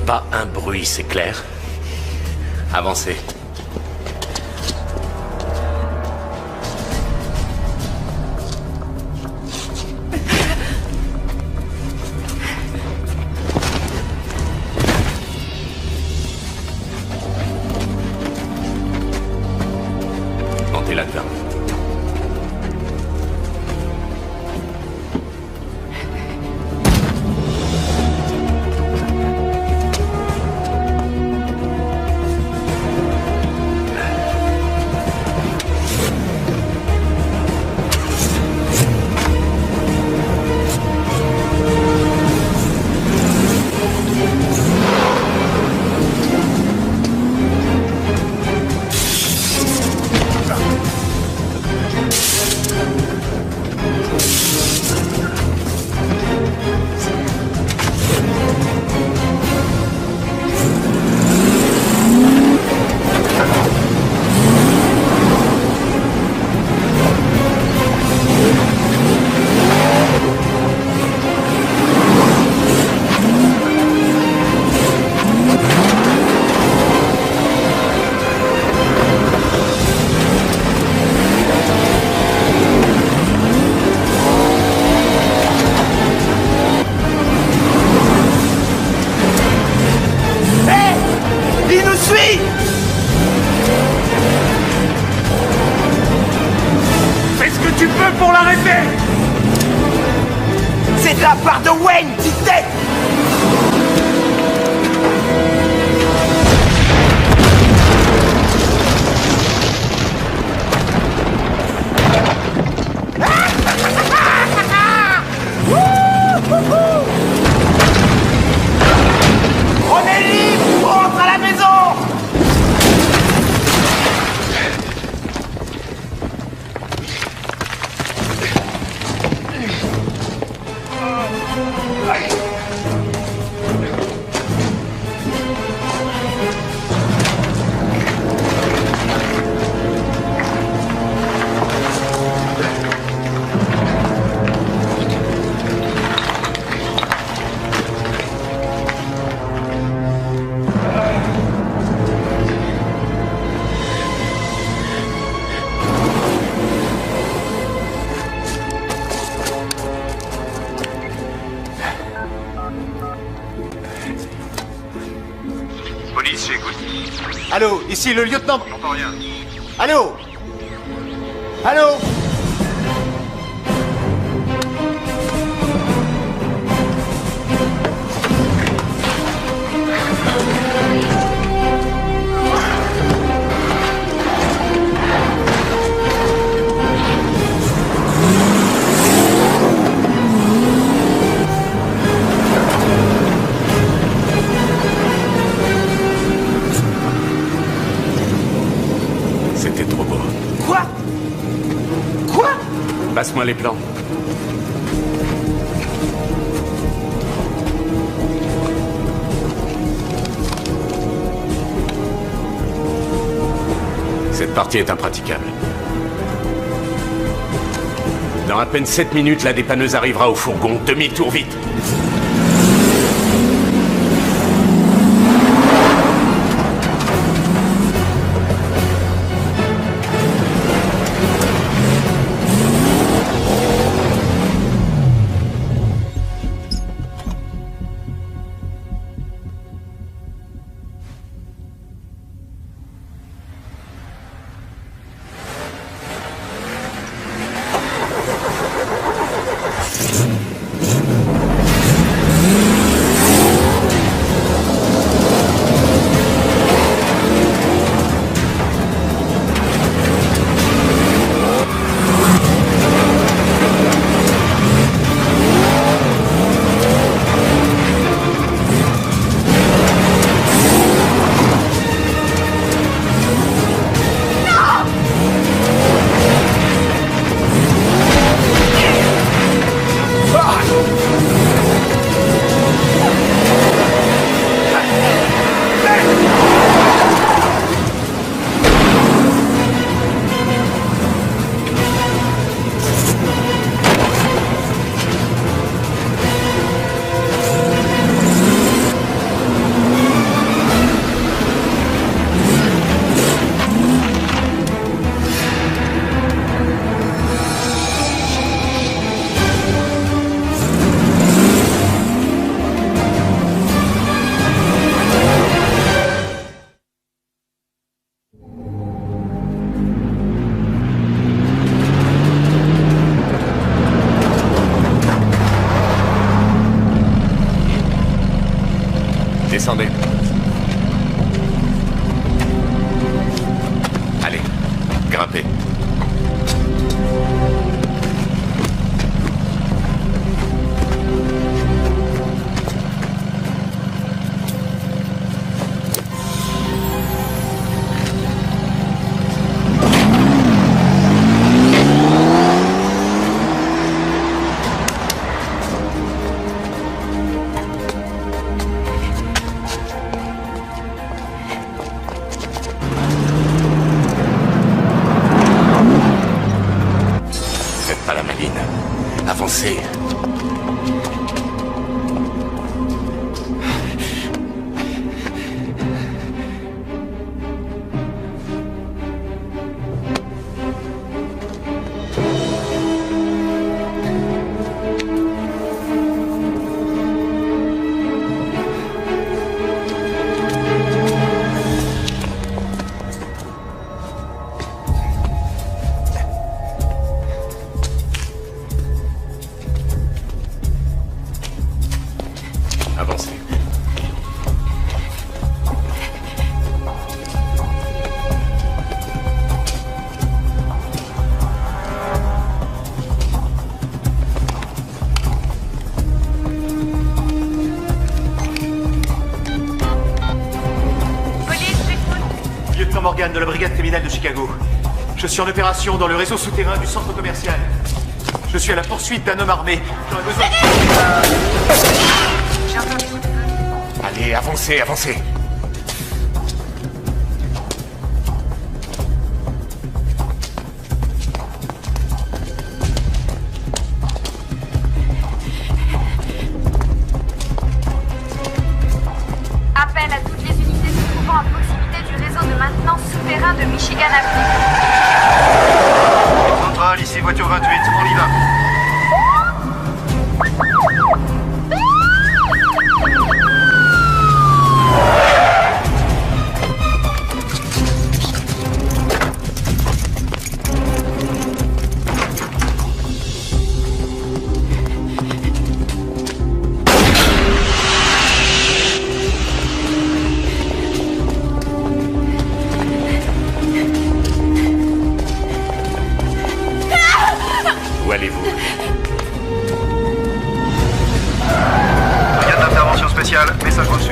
Pas un bruit, c'est clair? Avancez. Montez là-dedans. C'est de la part de Wayne, petite tête! On est libre! On rentre à la maison! Police, j'écoute. Allô, ici le lieutenant... J'entends rien. Allô? Allô? C'était trop beau. Quoi? Quoi? Passe-moi les plans. Cette partie est impraticable. Dans à peine 7 minutes, la dépanneuse arrivera au fourgon. Demi-tour vite. Descendez. Allez, grimpez. Avancez. Avancez. Lieutenant Morgan de la brigade criminelle de Chicago. Je suis en opération dans le réseau souterrain du centre commercial. Je suis à la poursuite d'un homme armé. J'aurais besoin... Allez, avancez, avancez. Appel à toutes les unités se trouvant à proximité du réseau de maintenance souterrain de Michigan Avenue. Centrale, ici voiture 28, on y va. Où allez-vous? Brigade d'intervention spéciale, message reçu.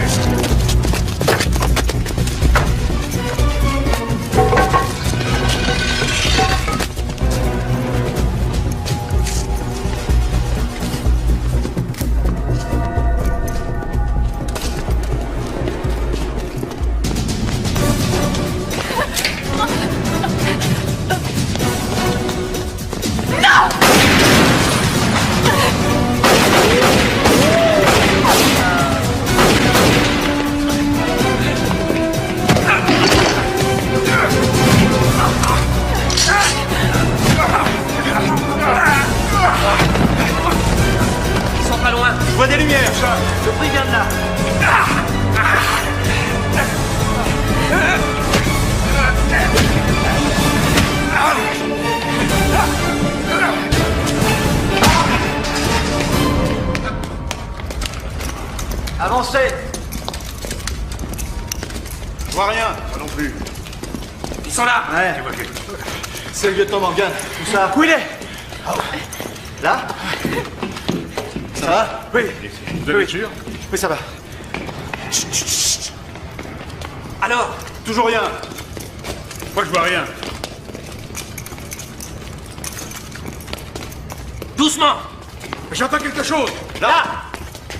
Ils sont pas loin. Je vois des lumières. Le prix vient de là. Avancez. Je vois rien, moi non plus. Ils sont là. Ouais. C'est le lieutenant Morgan. Où ça? Où il est? Là? Ça va? Oui. Vous avez sûr? Oui, ça va. Alors? Toujours rien. Moi, je vois rien. Doucement. J'entends quelque chose. Là!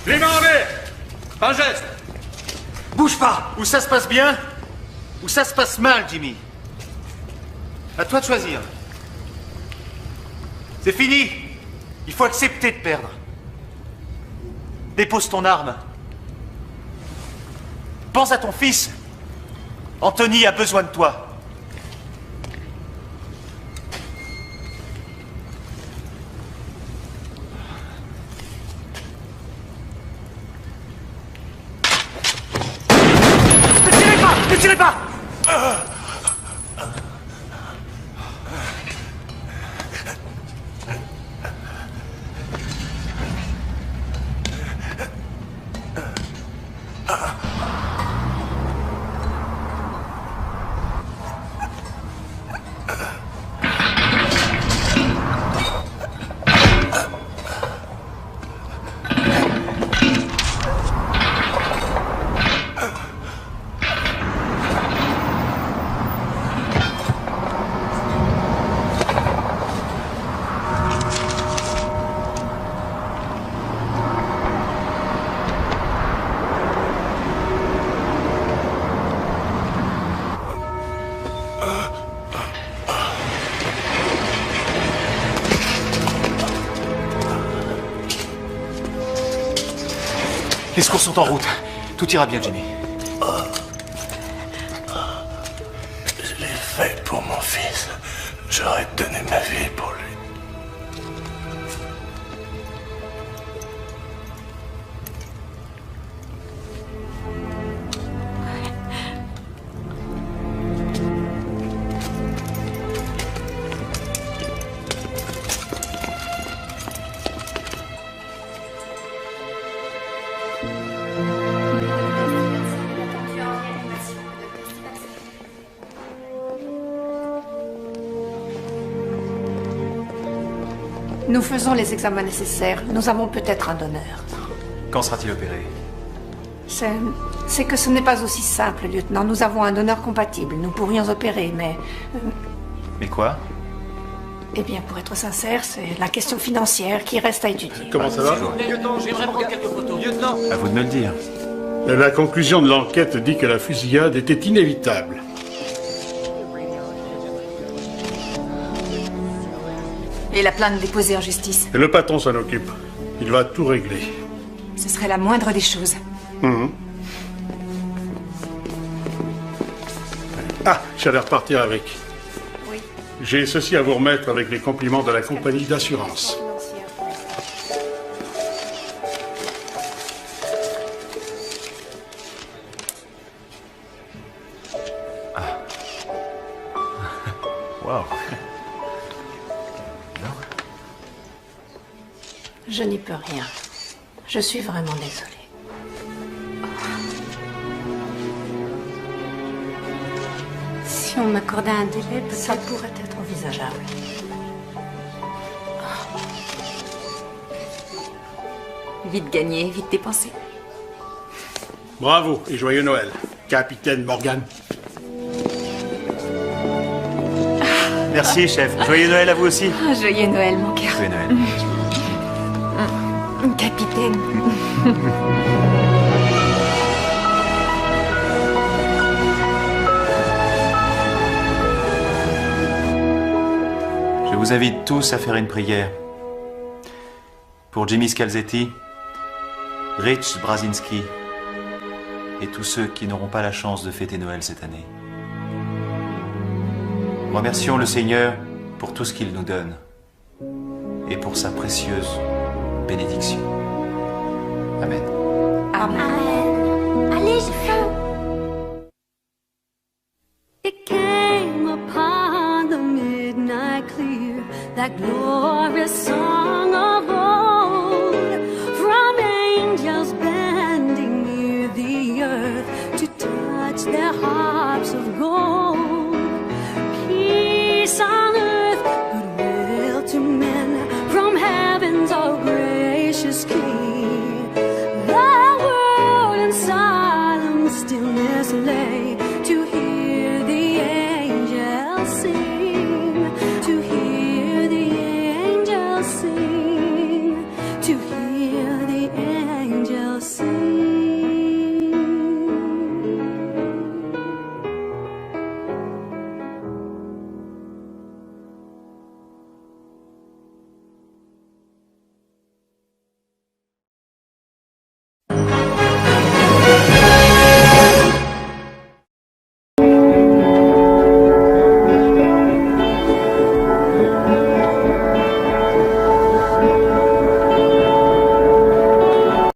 Les mains en l'air. Pas un geste. Bouge pas! Ou ça se passe bien, ou ça se passe mal, Jimmy. À toi de choisir. C'est fini. Il faut accepter de perdre. Dépose ton arme. Pense à ton fils. Anthony a besoin de toi. Ne tirez pas! Ne tirez pas! Les secours sont en route. Tout ira bien, Jimmy. Je l'ai fait pour mon fils. J'aurais donné ma vie pour lui. Nous faisons les examens nécessaires. Nous avons peut-être un donneur. Quand sera-t-il opéré? C'est que ce n'est pas aussi simple, lieutenant. Nous avons un donneur compatible. Nous pourrions opérer, mais... Mais quoi? Eh bien, pour être sincère, c'est la question financière qui reste à étudier. Comment ça va? Lieutenant, j'aimerais prendre quelques photos. Lieutenant! À vous de me le dire. La conclusion de l'enquête dit que la fusillade était inévitable. Et la plainte déposée en justice. Et le patron s'en occupe. Il va tout régler. Ce serait la moindre des choses. Ah, j'allais repartir avec. Oui. J'ai ceci à vous remettre avec les compliments de la compagnie d'assurance. Wow. Je n'y peux rien. Je suis vraiment désolée. Si on m'accordait un délai, Ça pourrait être envisageable. Vite gagné, vite dépensé. Bravo et joyeux Noël, capitaine Morgan. Merci, chef. Joyeux Noël à vous aussi. Ah, joyeux Noël, mon cœur. Joyeux Noël. Capitaine. Je vous invite tous à faire une prière. Pour Jimmy Scalzetti, Rich Brazinski et tous ceux qui n'auront pas la chance de fêter Noël cette année. Remercions le Seigneur pour tout ce qu'il nous donne et pour sa précieuse bénédiction. Amen. Amen. Allez, j'ai faim. It came upon the midnight clear, that glorious song of old, from angels bending near the earth to touch their harps of gold.